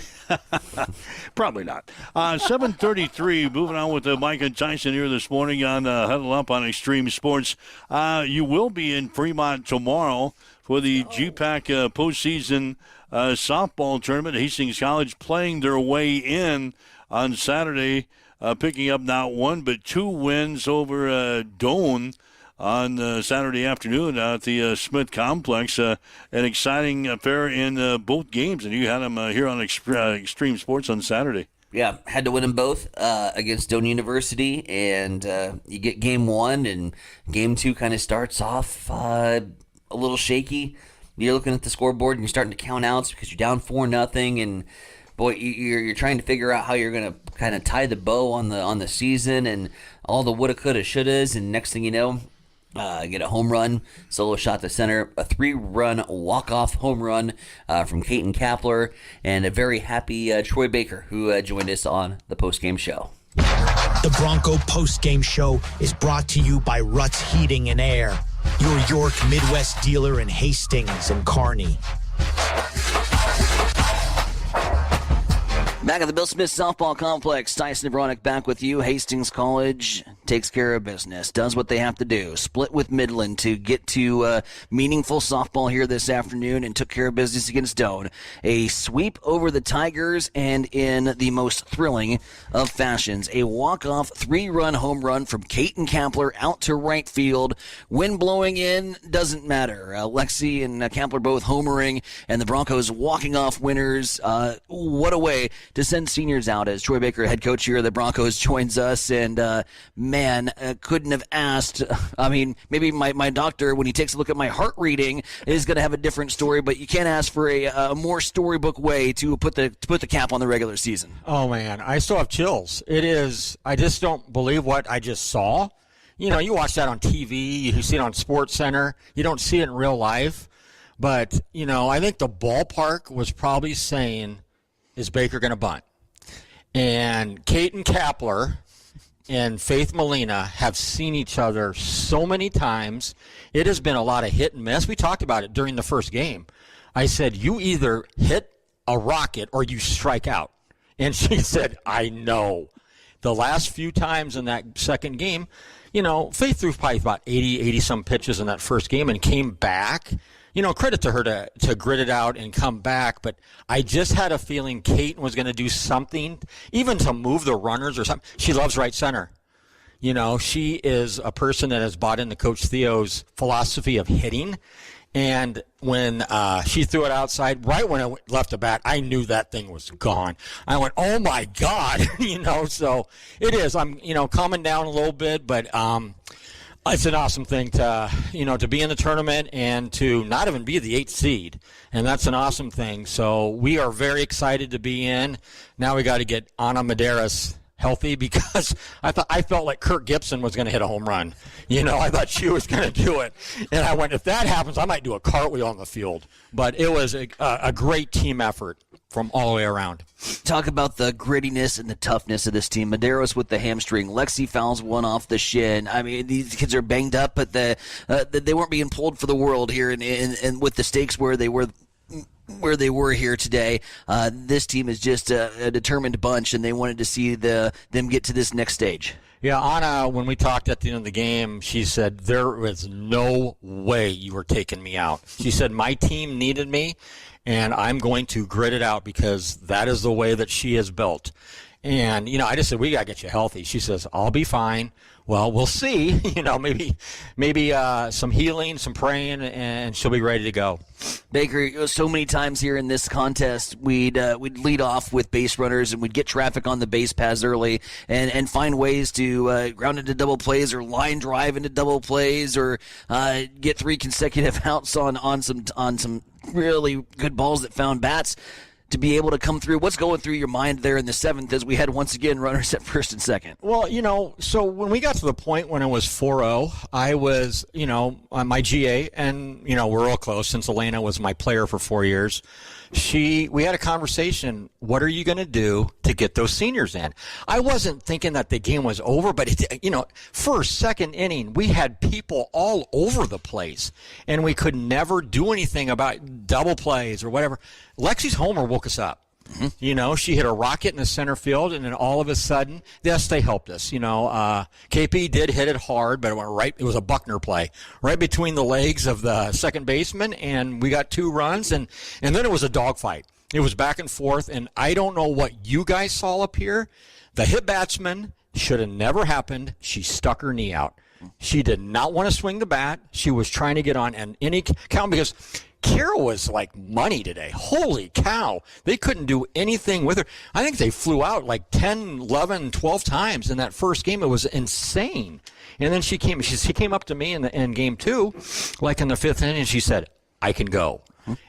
Probably not. 7:33. Moving on with Mike and Tyson here this morning on Huddle Up on Extreme Sports. You will be in Fremont tomorrow for the GPAC postseason softball tournament. Hastings College playing their way in on Saturday, picking up not one but two wins over Doane on Saturday afternoon at the Smith Complex. An exciting affair in both games, and you had them here on Extreme Sports on Saturday. Yeah, had to win them both against Doane University, and you get game one, and game two kind of starts off a little shaky. You're looking at the scoreboard, and you're starting to count outs because you're down 4-0, and boy, you're trying to figure out how you're going to kind of tie the bow on the season, and all the woulda, coulda, shouldas, and next thing you know, get a home run, solo shot to center, a 3-run walk-off home run from Caton Kapler, and a very happy Troy Baker, who joined us on the post-game show. The Bronco post-game show is brought to you by Ruts Heating and Air, your York Midwest dealer in Hastings and Kearney. Back at the Bill Smith Softball Complex, Tyson Nevronic back with you. Hastings College takes care of business, does what they have to do. Split with Midland to get to meaningful softball here this afternoon, and took care of business against Doane. A sweep over the Tigers, and in the most thrilling of fashions, a walk-off 3-run home run from Caton Kapler out to right field. Wind blowing in, doesn't matter. Lexi and Kapler both homering, and the Broncos walking off winners. What a way to send seniors out, as Troy Baker, head coach here of the Broncos, joins us. And couldn't have asked. I mean, maybe my doctor, when he takes a look at my heart reading, is going to have a different story, but you can't ask for a more storybook way to put the cap on the regular season. Oh man, I still have chills. It is, I just don't believe what I just saw. You know, you watch that on TV, you see it on Sports Center, you don't see it in real life. But, you know, I think the ballpark was probably saying, is Baker going to bunt? And Caton Kapler and Faith Molina have seen each other so many times. It has been a lot of hit and miss. We talked about it during the first game. I said, you either hit a rocket or you strike out. And she said, I know. The last few times in that second game, you know, Faith threw probably about 80-some pitches in that first game and came back. You know, credit to her to grit it out and come back, but I just had a feeling Caton was going to do something, even to move the runners or something. She loves right center. You know, she is a person that has bought into Coach Theo's philosophy of hitting, and when she threw it outside, right when it left the bat, I knew that thing was gone. I went, oh my God, you know, so it is. I'm, you know, calming down a little bit, but it's an awesome thing to, you know, to be in the tournament and to not even be the 8th seed. And that's an awesome thing. So we are very excited to be in. Now we got to get Ana Medeiros healthy, because I felt like Kirk Gibson was going to hit a home run. You know, I thought she was going to do it. And I went, if that happens, I might do a cartwheel on the field. But it was a great team effort from all the way around. Talk about the grittiness and the toughness of this team. Medeiros with the hamstring. Lexi fouls one off the shin. I mean, these kids are banged up, but they weren't being pulled for the world here, and with the stakes where they were here today. This team is just a determined bunch, and they wanted to see them get to this next stage. Yeah, Anna, when we talked at the end of the game, she said, there was no way you were taking me out. She said, my team needed me, and I'm going to grit it out, because that is the way that she is built. And, you know, I just said, we got to get you healthy. She says, I'll be fine. Well, we'll see. You know, maybe some healing, some praying, and she'll be ready to go. Baker, so many times here in this contest, we'd lead off with base runners, and we'd get traffic on the base paths early, and find ways to ground into double plays or line drive into double plays, or get 3 consecutive outs on some really good balls that found bats to be able to come through. What's going through your mind there in the 7th as we had once again runners at first and second? Well, you know, so when we got to the point when it was 4-0, I was, you know, on my GA, and, you know, we're real close since Elena was my player for 4 years. We had a conversation. What are you going to do to get those seniors in? I wasn't thinking that the game was over, but first, second inning, we had people all over the place, and we could never do anything about double plays or whatever. Lexi's homer woke us up. She hit a rocket in the center field, and then all of a sudden, yes, they helped us. KP did hit it hard, but it went right. It was a Buckner play, right between the legs of the second baseman, and we got 2 runs, and then it was a dogfight. It was back and forth, and I don't know what you guys saw up here. The hit batsman should have never happened. She stuck her knee out. She did not want to swing the bat. She was trying to get on any count because Kira was like money today. Holy cow. They couldn't do anything with her. I think they flew out like 10, 11, 12 times in that first game. It was insane. And then she came up to me in game 2, like in the 5th inning, and she said, I can go.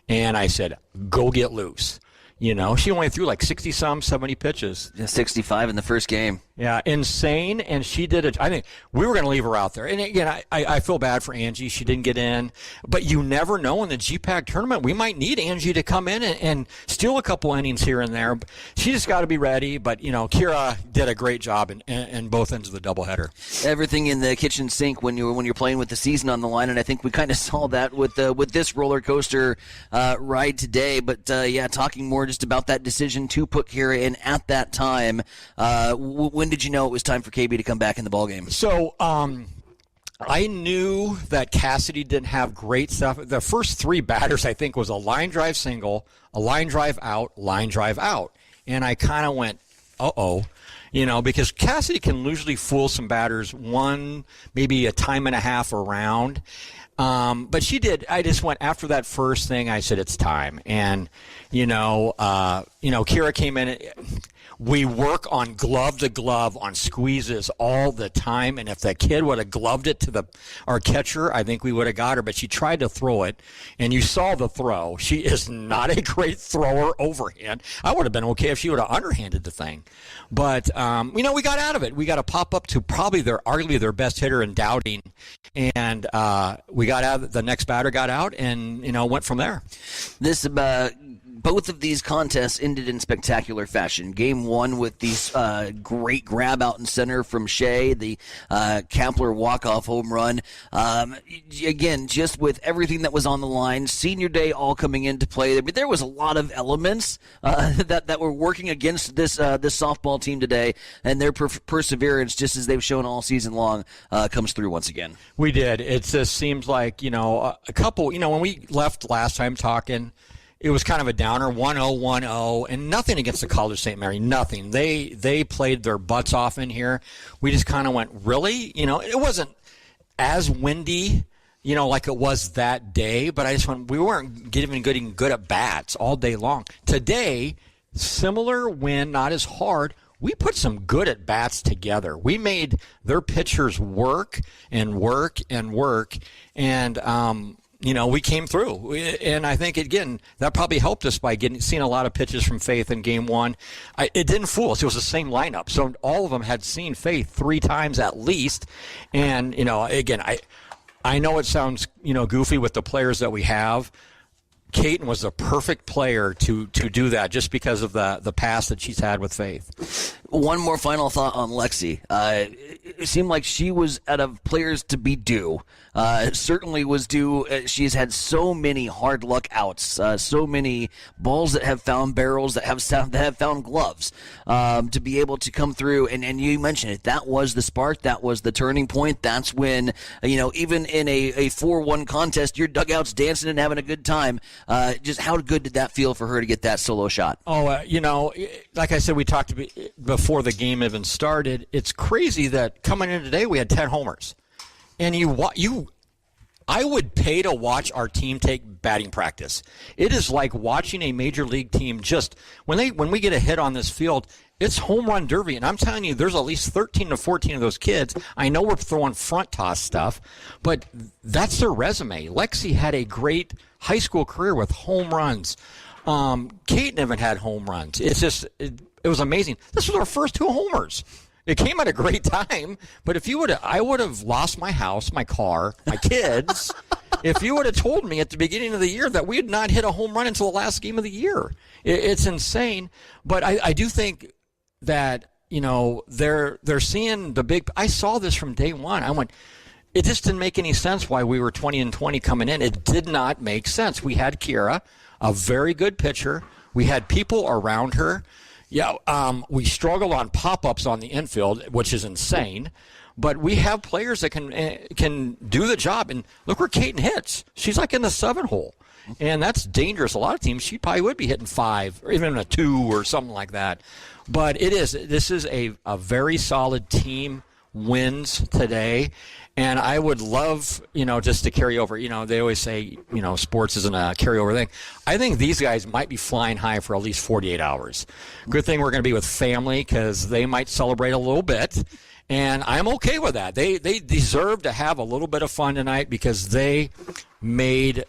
And I said, go get loose. She only threw like 60-some, 70 pitches. 65 in the first game. Yeah, insane, and she did it. I think we were going to leave her out there. And again, I feel bad for Angie. She didn't get in. But you never know in the GPAC tournament. We might need Angie to come in and steal a couple innings here and there. She just got to be ready. But, Kira did a great job in both ends of the doubleheader. Everything in the kitchen sink when you're playing with the season on the line, and I think we kind of saw that with this roller coaster ride today. But, talking more just about that decision to put Kira in at that time, when did you know it was time for KB to come back in the ballgame? So I knew that Cassidy didn't have great stuff. The first 3 batters, I think, was a line drive single, a line drive out, line drive out. And I kind of went, uh-oh. Because Cassidy can usually fool some batters maybe a time and a half around. But she did. I just went after that first thing. I said, it's time. And, Kira came in. We work on glove to glove on squeezes all the time, and if that kid would have gloved it to our catcher, I think we would have got her. But she tried to throw it, and you saw the throw. She is not a great thrower overhand. I would have been okay if she would have underhanded the thing, but we got out of it. We got a pop up to probably arguably their best hitter in Dowding, and we got out. The next batter got out, and went from there. Both of these contests ended in spectacular fashion. Game 1 with these great grab out in center from Shea, the Kapler walk-off home run. Again, just with everything that was on the line, senior day all coming into play. But there was a lot of elements that were working against this softball team today, and their perseverance, just as they've shown all season long, comes through once again. We did. It just seems like, a couple, when we left last time talking, it was kind of a downer, 1-0, 1-0, and nothing against the College St. Mary, nothing. They played their butts off in here. We just kind of went, really? It wasn't as windy, like it was that day, but I just went, we weren't getting good at bats all day long. Today, similar win, not as hard. We put some good at bats together. We made their pitchers work and work and work, and we came through. And I think, again, that probably helped us by seeing a lot of pitches from Faith in Game 1. It didn't fool us. It was the same lineup. So all of them had seen Faith 3 times at least. And, again, I know it sounds, goofy with the players that we have. Caton was the perfect player to do that just because of the past that she's had with Faith. One more final thought on Lexi. It seemed like she was out of players to be due. Certainly was due. She's had so many hard luck outs, so many balls that have found barrels, that have found gloves, to be able to come through. And you mentioned it. That was the spark. That was the turning point. That's when, even in a 4-1 contest, your dugout's dancing and having a good time. Just how good did that feel for her to get that solo shot? Oh, like I said, we talked before the game even started. It's crazy that coming in today we had 10 homers, and I would pay to watch our team take batting practice. It is like watching a major league team. Just when we get a hit on this field, it's home run derby, and I'm telling you, there's at least 13 to 14 of those kids. I know we're throwing front toss stuff, but that's their resume. Lexi had a great high school career with home runs. Kate never had home runs. It's just it was amazing. This was our first 2 homers. It came at a great time, but I would have lost my house, my car, my kids, if you would have told me at the beginning of the year that we had not hit a home run until the last game of the year. It's insane, but I do think that they're seeing the big. I saw this from day one. I went. It just didn't make any sense why we were 20-20 coming in. It did not make sense. We had Kira, a very good pitcher. We had people around her. Yeah, we struggled on pop-ups on the infield, which is insane. But we have players that can do the job. And look where Caden hits. She's like in the 7 hole. And that's dangerous. A lot of teams, she probably would be hitting 5 or even a 2 or something like that. But this is a very solid team wins today. And I would love, just to carry over. They always say, sports isn't a carryover thing. I think these guys might be flying high for at least 48 hours. Good thing we're going to be with family because they might celebrate a little bit. And I'm okay with that. They deserve to have a little bit of fun tonight because they made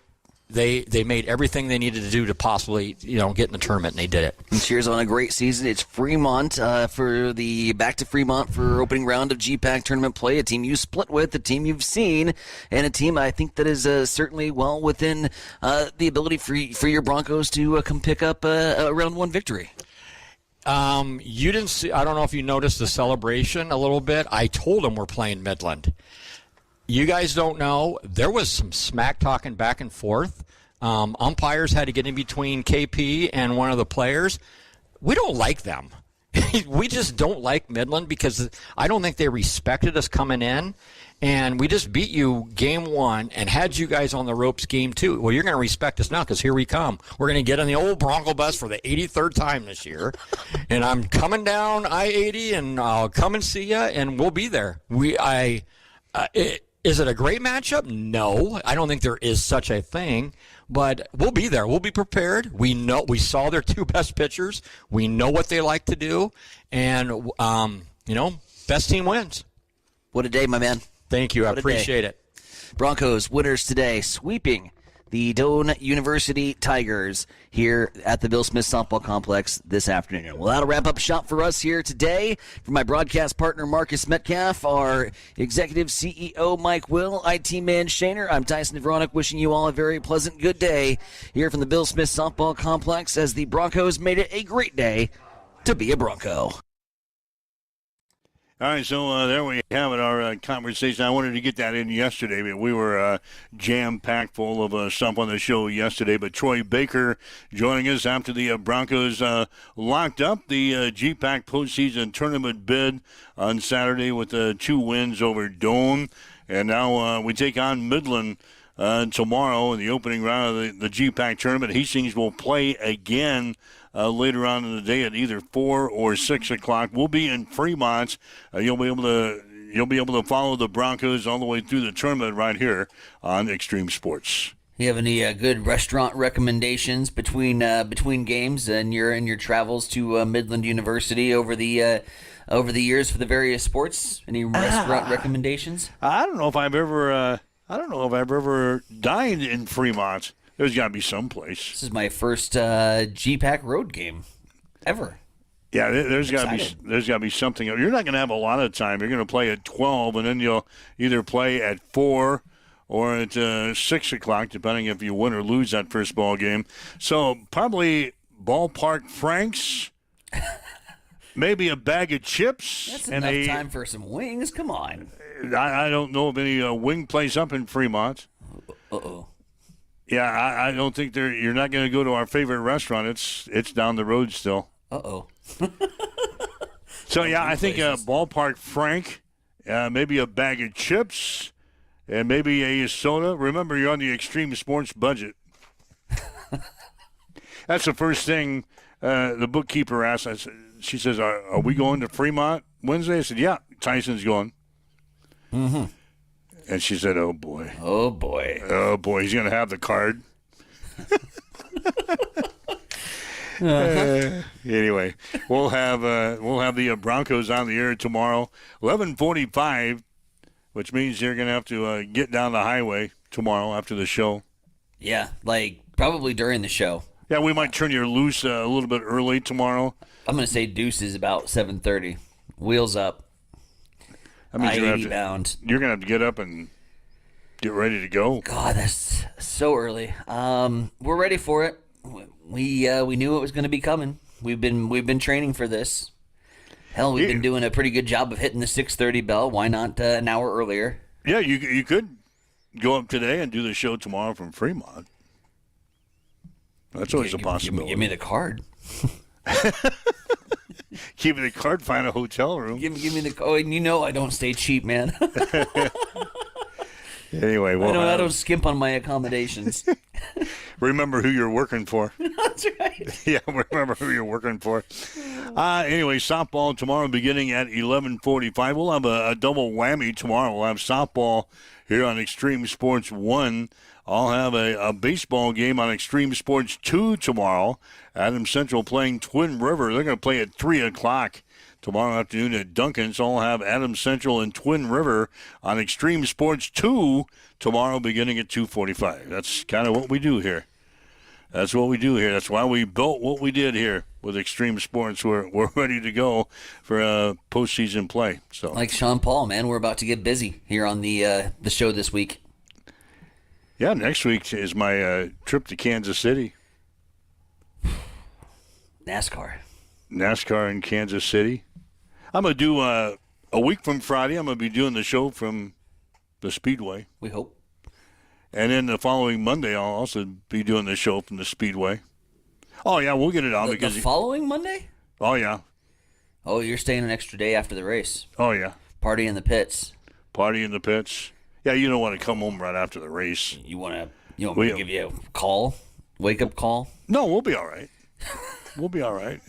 everything they needed to do to possibly get in the tournament, and they did it. And cheers on a great season. It's Fremont back to Fremont for opening round of GPAC tournament play. A team you split with, a team you've seen, and a team I think that is certainly well within the ability for your Broncos to come pick up a round 1 victory. You didn't see. I don't know if you noticed the celebration a little bit. I told them we're playing Midland. You guys don't know. There was some smack talking back and forth. Umpires had to get in between KP and one of the players. We don't like them. We just don't like Midland because I don't think they respected us coming in. And we just beat you game 1 and had you guys on the ropes game 2. Well, you're going to respect us now because here we come. We're going to get on the old Bronco bus for the 83rd time this year. And I'm coming down I-80 and I'll come and see you and we'll be there. Is it a great matchup? No. I don't think there is such a thing. But we'll be there. We'll be prepared. We saw their 2 best pitchers. We know what they like to do. And, best team wins. What a day, my man. Thank you. I appreciate it. Broncos winners today, sweeping the Doane University Tigers here at the Bill Smith Softball Complex this afternoon. Well, that'll wrap up shop for us here today. For my broadcast partner, Marcus Metcalf, our executive CEO, Mike Will, IT man, Shaner, I'm Tyson Veronic, wishing you all a very pleasant good day here from the Bill Smith Softball Complex as the Broncos made it a great day to be a Bronco. All right, so there we have it, our conversation. I wanted to get that in yesterday, but we were jam-packed full of stuff on the show yesterday. But Troy Baker joining us after the Broncos locked up the GPAC postseason tournament bid on Saturday with 2 wins over Doane. And now we take on Midland tomorrow in the opening round of the GPAC tournament. Hastings will play again later on in the day at either 4 or 6 o'clock. We'll be in Fremont. You'll be able to follow the Broncos all the way through the tournament right here on Extreme Sports. You have any good restaurant recommendations between games and your travels to Midland University over the years for the various sports? Any restaurant recommendations? I don't know if I've ever dined in Fremont. There's got to be some place. This is my first GPAC road game ever. Yeah, there's got to be something. You're not going to have a lot of time. You're going to play at 12, and then you'll either play at 4 or at 6 o'clock, depending if you win or lose that first ball game. So probably Ballpark Franks, maybe a bag of chips. That's enough time for some wings. Come on. I don't know of any wing place up in Fremont. Uh-oh. Yeah, I don't think you're not going to go to our favorite restaurant. It's down the road still. Uh-oh. So, yeah, I think Ballpark Frank, maybe a bag of chips, and maybe a soda. Remember, you're on the Extreme Sports budget. That's the first thing the bookkeeper asked. She says, are we going to Fremont Wednesday? I said, yeah, Tyson's going. Mm-hmm. And she said, oh, boy. Oh, boy. Oh, boy, he's going to have the card. Anyway, we'll have the Broncos on the air tomorrow, 11:45, which means you're going to have to get down the highway tomorrow after the show. Yeah, probably during the show. Yeah, we might turn you loose a little bit early tomorrow. I'm going to say deuce is about 7:30. Wheels up. I-80 bound. You're going to have to get up and get ready to go. God, that's so early. We're ready for it. We knew it was going to be coming. We've been training for this. Hell, we've been doing a pretty good job of hitting the 6:30 bell. Why not an hour earlier? Yeah, you could go up today and do the show tomorrow from Fremont. That's always a possibility. Give me the card. Give me the card, find a hotel room. Give me the card. And you know I don't stay cheap, man. Anyway, I don't skimp on my accommodations. Remember who you're working for. That's right. Yeah, remember who you're working for. Anyway, softball tomorrow beginning at 11:45. We'll have a double whammy tomorrow. We'll have softball here on Extreme Sports 1. I'll have a baseball game on Extreme Sports 2 tomorrow. Adams Central playing Twin River. They're going to play at 3 o'clock tomorrow afternoon at Duncan. So I'll have Adams Central and Twin River on Extreme Sports 2 tomorrow beginning at 2:45. That's kind of what we do here. That's what we do here. That's why we built what we did here with Extreme Sports. We're ready to go for postseason play. So, like Sean Paul, man, we're about to get busy here on the show this week. Yeah, next week is my trip to Kansas City. NASCAR in Kansas City. I'm going to do a week from Friday. I'm going to be doing the show from the Speedway. We hope. And then the following Monday, I'll also be doing the show from the Speedway. Oh, yeah, we'll get it on. The following Monday? Oh, yeah. Oh, you're staying an extra day after the race. Oh, yeah. Party in the pits. Party in the pits. Yeah, you don't want to come home right after the race. You want me to give you a call? Wake-up call? No, we'll be all right. We'll be all right.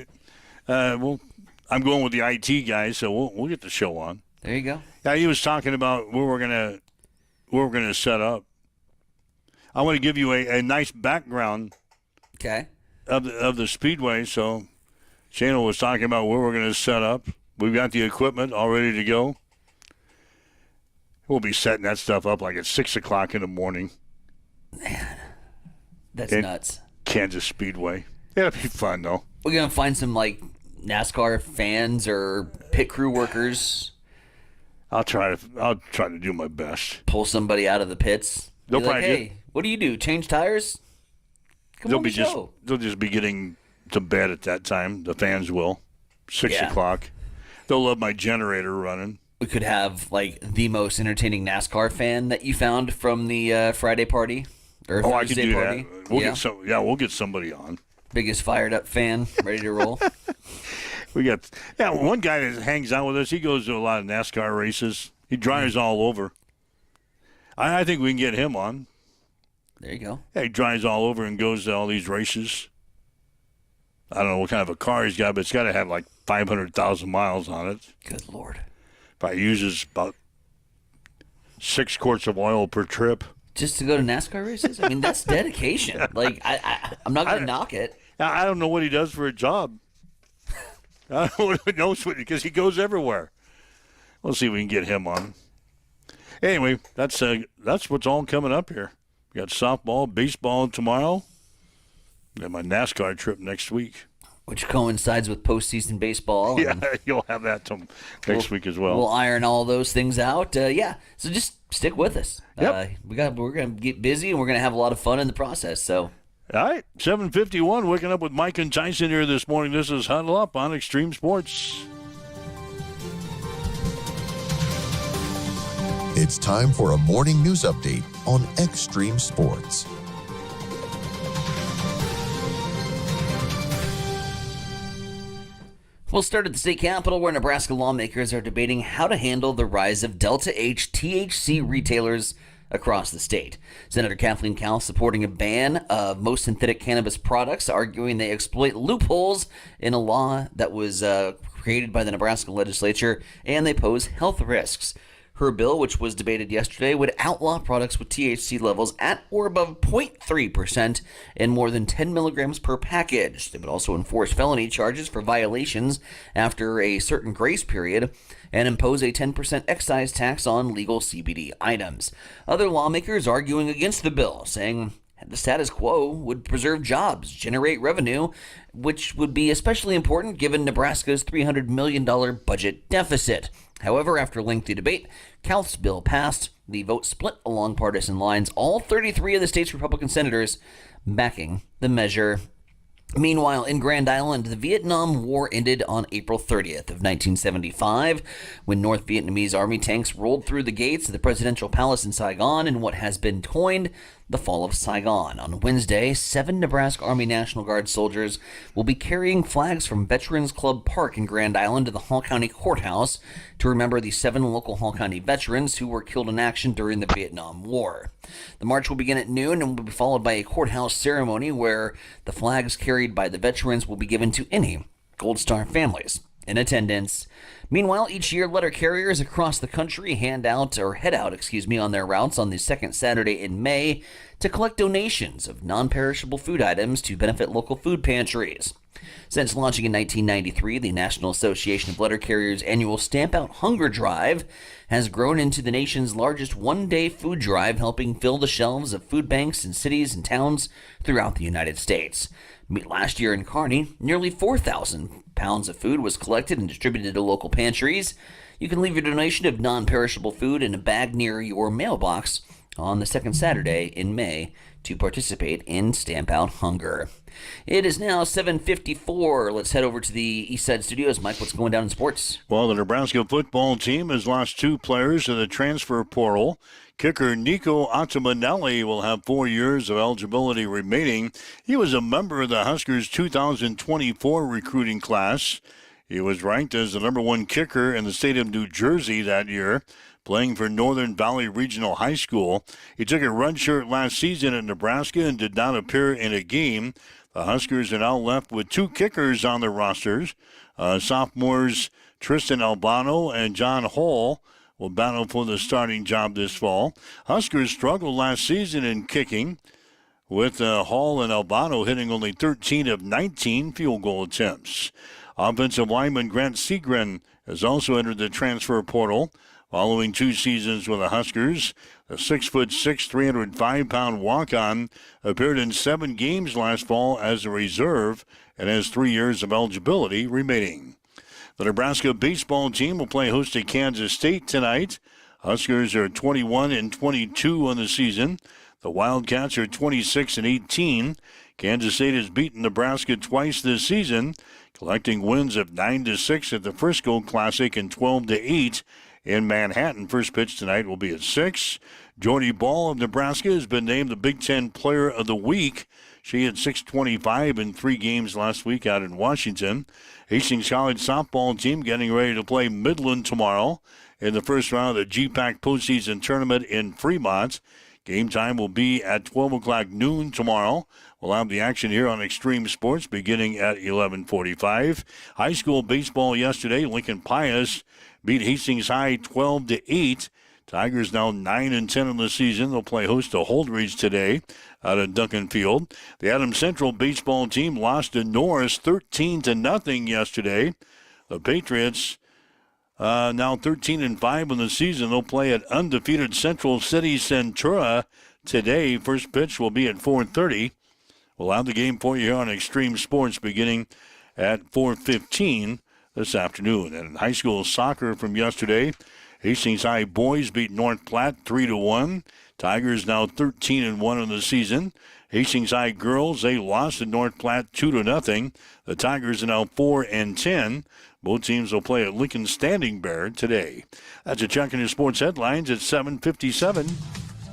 I'm going with the IT guys, so we'll get the show on. There you go. Yeah, he was talking about where we're gonna set up. I want to give you a nice background. Okay. Of the Speedway. So, Shana was talking about where we're going to set up. We've got the equipment all ready to go. We'll be setting that stuff up like at 6 o'clock in the morning. Man, that's nuts. Kansas Speedway. It'll be fun though. We're gonna find some like NASCAR fans or pit crew workers. I'll try to do my best. Pull somebody out of the pits. They'll be like, hey, what do you do? Change tires? They'll just be getting to bed at that time. The fans will. 6 o'clock. They'll love my generator running. We could have like the most entertaining NASCAR fan that you found from the Friday party or Thursday I could do party. That. We'll get somebody on. Biggest fired up fan, ready to roll. We got one guy that hangs out with us. He goes to a lot of NASCAR races. He drives all over. I think we can get him on. There you go. Yeah, he drives all over and goes to all these races. I don't know what kind of a car he's got, but it's got to have like 500,000 miles on it. Good Lord. Probably uses about 6 quarts of oil per trip. Just to go to NASCAR races? I mean, that's dedication. Like, I'm not going to knock it. I don't know what he does for a job. I don't know what he knows because he goes everywhere. We'll see if we can get him on. Anyway, that's what's all coming up here. We got softball, baseball tomorrow, and my NASCAR trip next week. Which coincides with postseason baseball. Yeah, you'll have that next week as well. We'll iron all those things out. So just stick with us. Yep. We're going to get busy, and we're going to have a lot of fun in the process. So. All right, 7:51, waking up with Mike and Tyson here this morning. This is Huddle Up on Extreme Sports. It's time for a morning news update on Extreme Sports. We'll start at the state capitol where Nebraska lawmakers are debating how to handle the rise of Delta H THC retailers across the state. Senator Kathleen Cowell supporting a ban of most synthetic cannabis products, arguing they exploit loopholes in a law that was created by the Nebraska legislature and they pose health risks. Her bill, which was debated yesterday, would outlaw products with THC levels at or above 0.3% and more than 10 milligrams per package. They would also enforce felony charges for violations after a certain grace period and impose a 10% excise tax on legal CBD items. Other lawmakers arguing against the bill, saying the status quo would preserve jobs, generate revenue, which would be especially important given Nebraska's $300 million budget deficit. However, after lengthy debate, Cowell's bill passed. The vote split along partisan lines, all 33 of the state's Republican senators backing the measure. Meanwhile, in Grand Island, the Vietnam War ended on April 30th of 1975 when North Vietnamese army tanks rolled through the gates of the presidential palace in Saigon in what has been coined the fall of Saigon. On Wednesday, 7 Nebraska Army National Guard soldiers will be carrying flags from Veterans Club Park in Grand Island to the Hall County Courthouse to remember the 7 local Hall County veterans who were killed in action during the Vietnam War. The march will begin at noon and will be followed by a courthouse ceremony where the flags carried by the veterans will be given to any Gold Star families in attendance. Meanwhile, each year, letter carriers across the country head out on their routes on the second Saturday in May to collect donations of non-perishable food items to benefit local food pantries. Since launching in 1993, the National Association of Letter Carriers' annual Stamp Out Hunger Drive has grown into the nation's largest one-day food drive, helping fill the shelves of food banks in cities and towns throughout the United States. Last year in Kearney, nearly 4,000 pounds of food was collected and distributed to local pantries. You can leave your donation of non-perishable food in a bag near your mailbox on the second Saturday in May to participate in Stamp Out Hunger. It is now 7:54. Let's head over to the East Side Studios. Mike, what's going down in sports? Well, the Nebraska football team has lost 2 players to the transfer portal. Kicker Nico Atamanelli will have 4 years of eligibility remaining. He was a member of the Huskers' 2024 recruiting class. He was ranked as the number 1 kicker in the state of New Jersey that year, playing for Northern Valley Regional High School. He took a red shirt last season at Nebraska and did not appear in a game. The Huskers are now left with 2 kickers on their rosters. Sophomores Tristan Albano and John Hall will battle for the starting job this fall. Huskers struggled last season in kicking, with Hall and Albano hitting only 13 of 19 field goal attempts. Offensive lineman Grant Seagren has also entered the transfer portal. Following 2 seasons with the Huskers, the 6'6", 305-pound walk-on appeared in 7 games last fall as a reserve and has 3 years of eligibility remaining. The Nebraska baseball team will play host to Kansas State tonight. Huskers are 21-22 on the season. The Wildcats are 26-18. Kansas State has beaten Nebraska twice this season, collecting wins of 9-6 at the Frisco Classic and 12-8 in Manhattan. First pitch tonight will be at 6. Jordy Ball of Nebraska has been named the Big Ten Player of the Week. She had .625 in 3 games last week out in Washington. Hastings College softball team getting ready to play Midland tomorrow in the first round of the GPAC postseason tournament in Fremont. Game time will be at 12 o'clock noon tomorrow. We'll have the action here on Extreme Sports beginning at 11:45. High school baseball yesterday, Lincoln Pius beat Hastings High 12-8. Tigers now 9-10 in the season. They'll play host to Holdridge today out at Duncan Field. The Adams Central baseball team lost to Norris 13-0 yesterday. The Patriots now 13-5 in the season. They'll play at undefeated Central City Centura today. First pitch will be at 4:30. We'll have the game for you here on Extreme Sports beginning at 4:15 this afternoon. And in high school soccer from yesterday, Hastings High boys beat North Platte 3-1. Tigers now 13-1 in the season. Hastings High girls, they lost to North Platte 2-0. The Tigers are now 4-10. Both teams will play at Lincoln Standing Bear today. That's a check on your sports headlines at 7:57.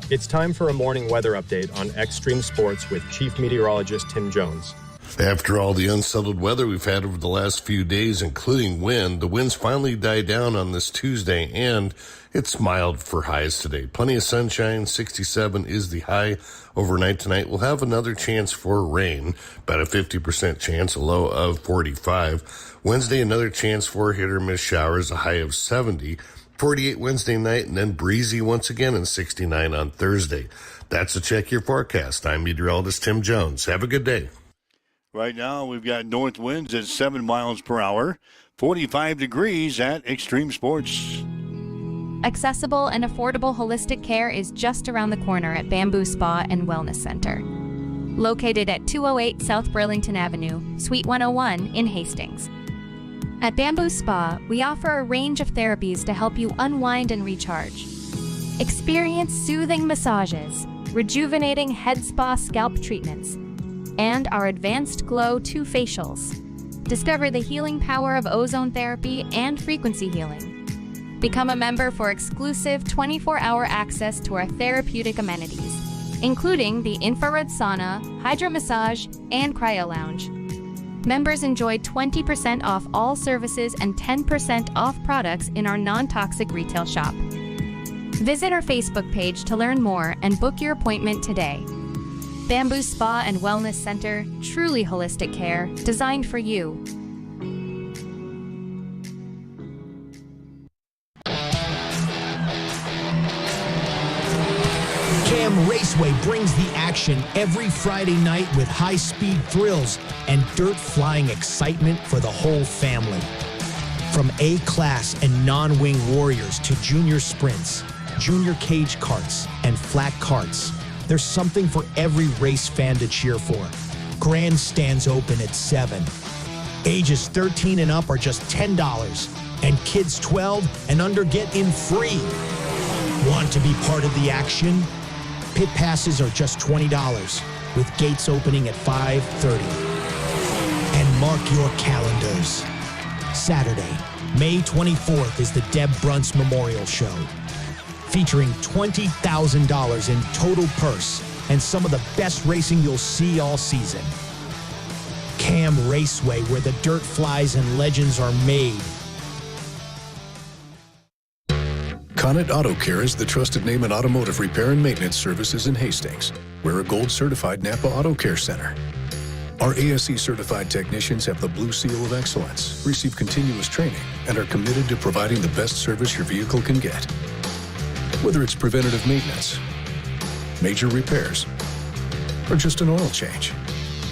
It's time for a morning weather update on Extreme Sports with Chief Meteorologist Tim Jones. After all the unsettled weather we've had over the last few days, including wind, the winds finally died down on this Tuesday, and it's mild for highs today. Plenty of sunshine, 67 is the high. Overnight tonight, we'll have another chance for rain, about a 50% chance, a low of 45. Wednesday, another chance for hit-or-miss showers, a high of 70. 48 Wednesday night, and then breezy once again, and 69 on Thursday. That's a check your forecast. I'm meteorologist Tim Jones. Have a good day. Right now, we've got north winds at 7 miles per hour, 45 degrees at Extreme Sports. Accessible and affordable holistic care is just around the corner at Bamboo Spa and Wellness Center. Located at 208 South Burlington Avenue, Suite 101 in Hastings. At Bamboo Spa, we offer a range of therapies to help you unwind and recharge. Experience soothing massages, rejuvenating head spa scalp treatments, and our Advanced Glow 2 facials. Discover the healing power of ozone therapy and frequency healing. Become a member for exclusive 24-hour access to our therapeutic amenities. including the infrared sauna, hydro massage, and cryo lounge. Members enjoy 20% off all services and 10% off products in our non-toxic retail shop. Visit our Facebook page to learn more and book your appointment today. Bamboo Spa and Wellness Center, truly holistic care, designed for you. Cam Raceway brings the action every Friday night with high-speed thrills and dirt-flying excitement for the whole family. From A-class and non-wing warriors to junior sprints, junior cage karts, and flat karts, there's something for every race fan to cheer for. Grandstands open at 7. Ages 13 and up are just $10, and kids 12 and under get in free. Want to be part of the action? Pit passes are just $20, with gates opening at 5:30. And mark your calendars. Saturday, May 24th is the Deb Bruntz Memorial Show, featuring $20,000 in total purse and some of the best racing you'll see all season. Cam Raceway, where the dirt flies and legends are made. Connet Auto Care is the trusted name in automotive repair and maintenance services in Hastings. We're a gold-certified Napa Auto Care Center. Our ASE-certified technicians have the Blue Seal of Excellence, receive continuous training, and are committed to providing the best service your vehicle can get. Whether it's preventative maintenance, major repairs, or just an oil change,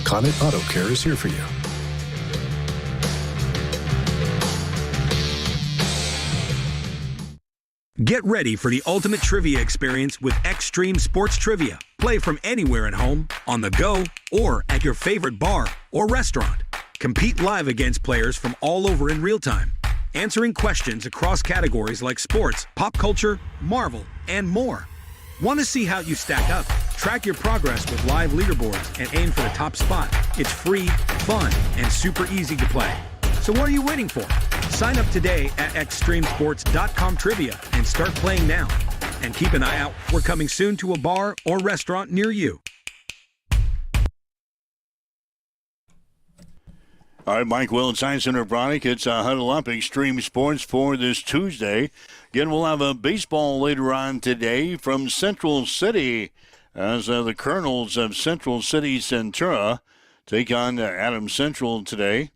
Connet Auto Care is here for you. Get ready for the ultimate trivia experience with Extreme Sports Trivia. Play from anywhere at home, on the go, or at your favorite bar or restaurant. Compete live against players from all over in real time, answering questions across categories like sports, pop culture, Marvel, and more. Want to see how you stack up? Track your progress with live leaderboards and aim for the top spot. It's free, fun, and super easy to play. So what are you waiting for? Sign up today at extremesports.com trivia and start playing now. And keep an eye out. We're coming soon to a bar or restaurant near you. All right, Mike Will and Science Center Bronick. It's Huddle Up Extreme Sports for this Tuesday. Again, we'll have a baseball later on today from Central City as the Colonels of Central City Centura take on Adams Central today.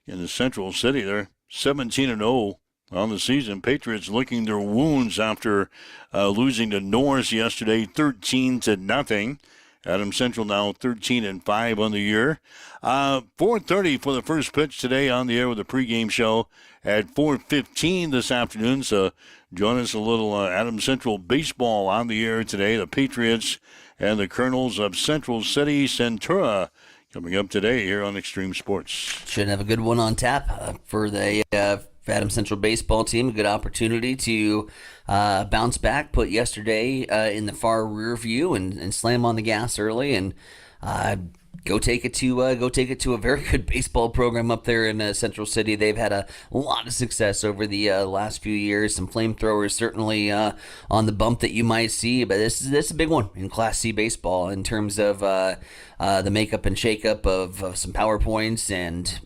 In the Central City, they're 17-0 on the season. Patriots licking their wounds after losing to Norris yesterday, 13-0. Adams Central now 13-5 on the year. 4:30 for the first pitch today on the air with a pregame show at 4:15 this afternoon. So join us a little Adams Central baseball on the air today. The Patriots and the Colonels of Central City Centura coming up today here on Extreme Sports. Should have a good one on tap for the Adams Central baseball team. A good opportunity to bounce back, put yesterday in the far rear view, and slam on the gas early, and go take it to a very good baseball program up there in Central City. They've had a lot of success over the last few years. Some flamethrowers certainly on the bump that you might see, but this is a big one in Class C baseball in terms of the makeup and shakeup of some PowerPoints and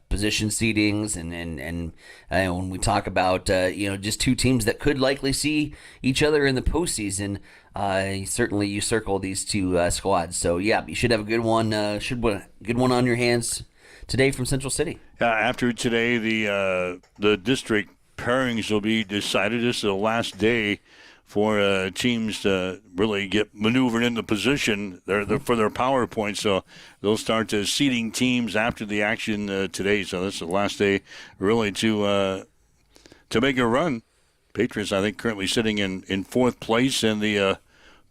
position seedings, and when we talk about just two teams that could likely see each other in the postseason. Certainly you circle these two squads. So yeah, you should have a good one. Good one on your hands today from Central City. After today, the district pairings will be decided. This is the last day for teams to really get maneuvered into position for their PowerPoint. So they'll start seeding teams after the action today. So this is the last day really to make a run. Patriots, I think, currently sitting in fourth place in the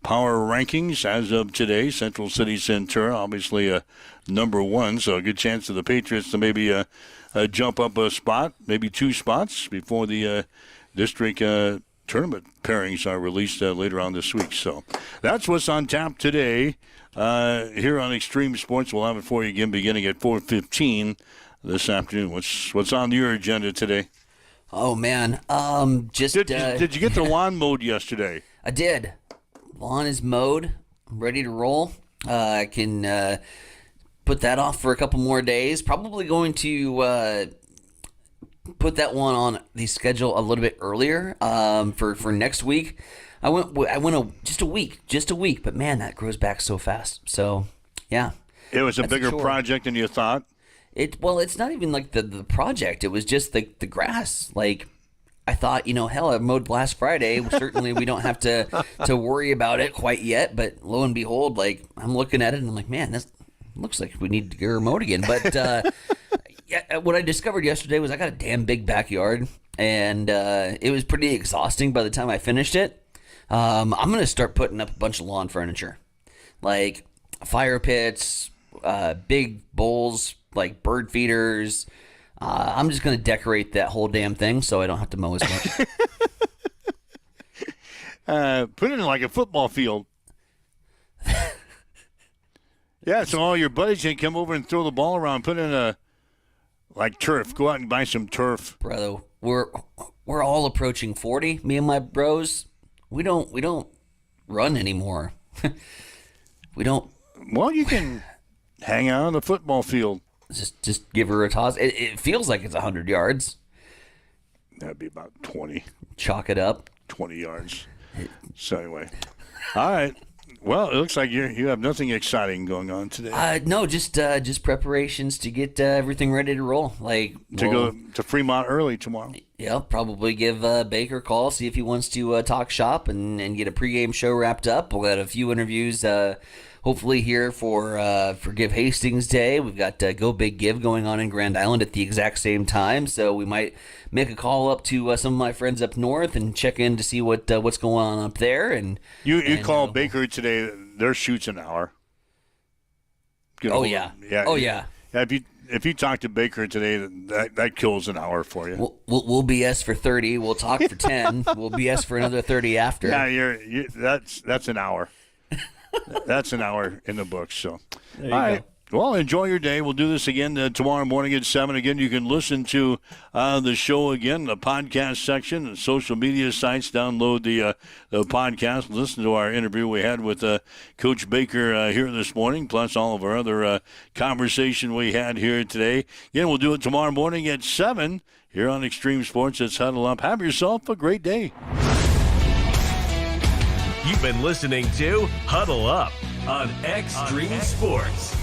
power rankings as of today. Central City Centura, obviously number one, so a good chance for the Patriots to maybe jump up a spot, maybe two spots before the district tournament pairings are released later on this week. So that's what's on tap today here on Extreme Sports. We'll have it for you again beginning at 4:15 this afternoon. What's on your agenda today? Oh man, did you get the lawn mowed yesterday? I did. Lawn is mowed. I'm ready to roll. I can put that off for a couple more days. Probably going to put that one on the schedule a little bit earlier for next week. I went just a week, but man, that grows back so fast. So, yeah. It was a bigger project than you thought? It's not even like the project. It was just the grass. Like, I thought, hell, I mowed last Friday. Certainly we don't have to worry about it quite yet. But lo and behold, like, I'm looking at it and I'm like, man, this looks like we need to get her mowed again. But yeah, what I discovered yesterday was I got a damn big backyard. And it was pretty exhausting by the time I finished it. I'm going to start putting up a bunch of lawn furniture. Like fire pits, big bowls, like bird feeders. I'm just going to decorate that whole damn thing so I don't have to mow as much. Put it in like a football field. Yeah, so all your buddies can come over and throw the ball around. Put in like turf. Go out and buy some turf. Brother, we're all approaching 40. Me and my bros, we don't run anymore. We don't. Well, you can hang out on the football field. Just give her a toss. It feels like it's 100 yards. That'd be about 20. Chalk it up. 20 yards. So anyway. All right. Well, it looks like you have nothing exciting going on today. No, just preparations to get everything ready to roll. Like go to Fremont early tomorrow. Yeah, probably give Baker a call, see if he wants to talk shop and get a pregame show wrapped up. We'll have a few interviews hopefully here for Give Hastings Day. We've got Go Big Give going on in Grand Island at the exact same time, so we might make a call up to some of my friends up north and check in to see what's going on up there. And you call Baker today. Their shoot's an hour. Yeah. If you talk to Baker today, that kills an hour for you. We'll BS for 30. We'll talk for 10. We'll BS for another 30 after. Yeah, that's an hour. That's an hour in the books. So, all right. Well, enjoy your day. We'll do this again tomorrow morning at 7. Again, you can listen to the show again, the podcast section, the social media sites. Download the podcast. Listen to our interview we had with Coach Baker here this morning, plus all of our other conversation we had here today. Again, we'll do it tomorrow morning at 7 here on Extreme Sports. It's Huddle Up. Have yourself a great day. You've been listening to Huddle Up on Extreme Sports.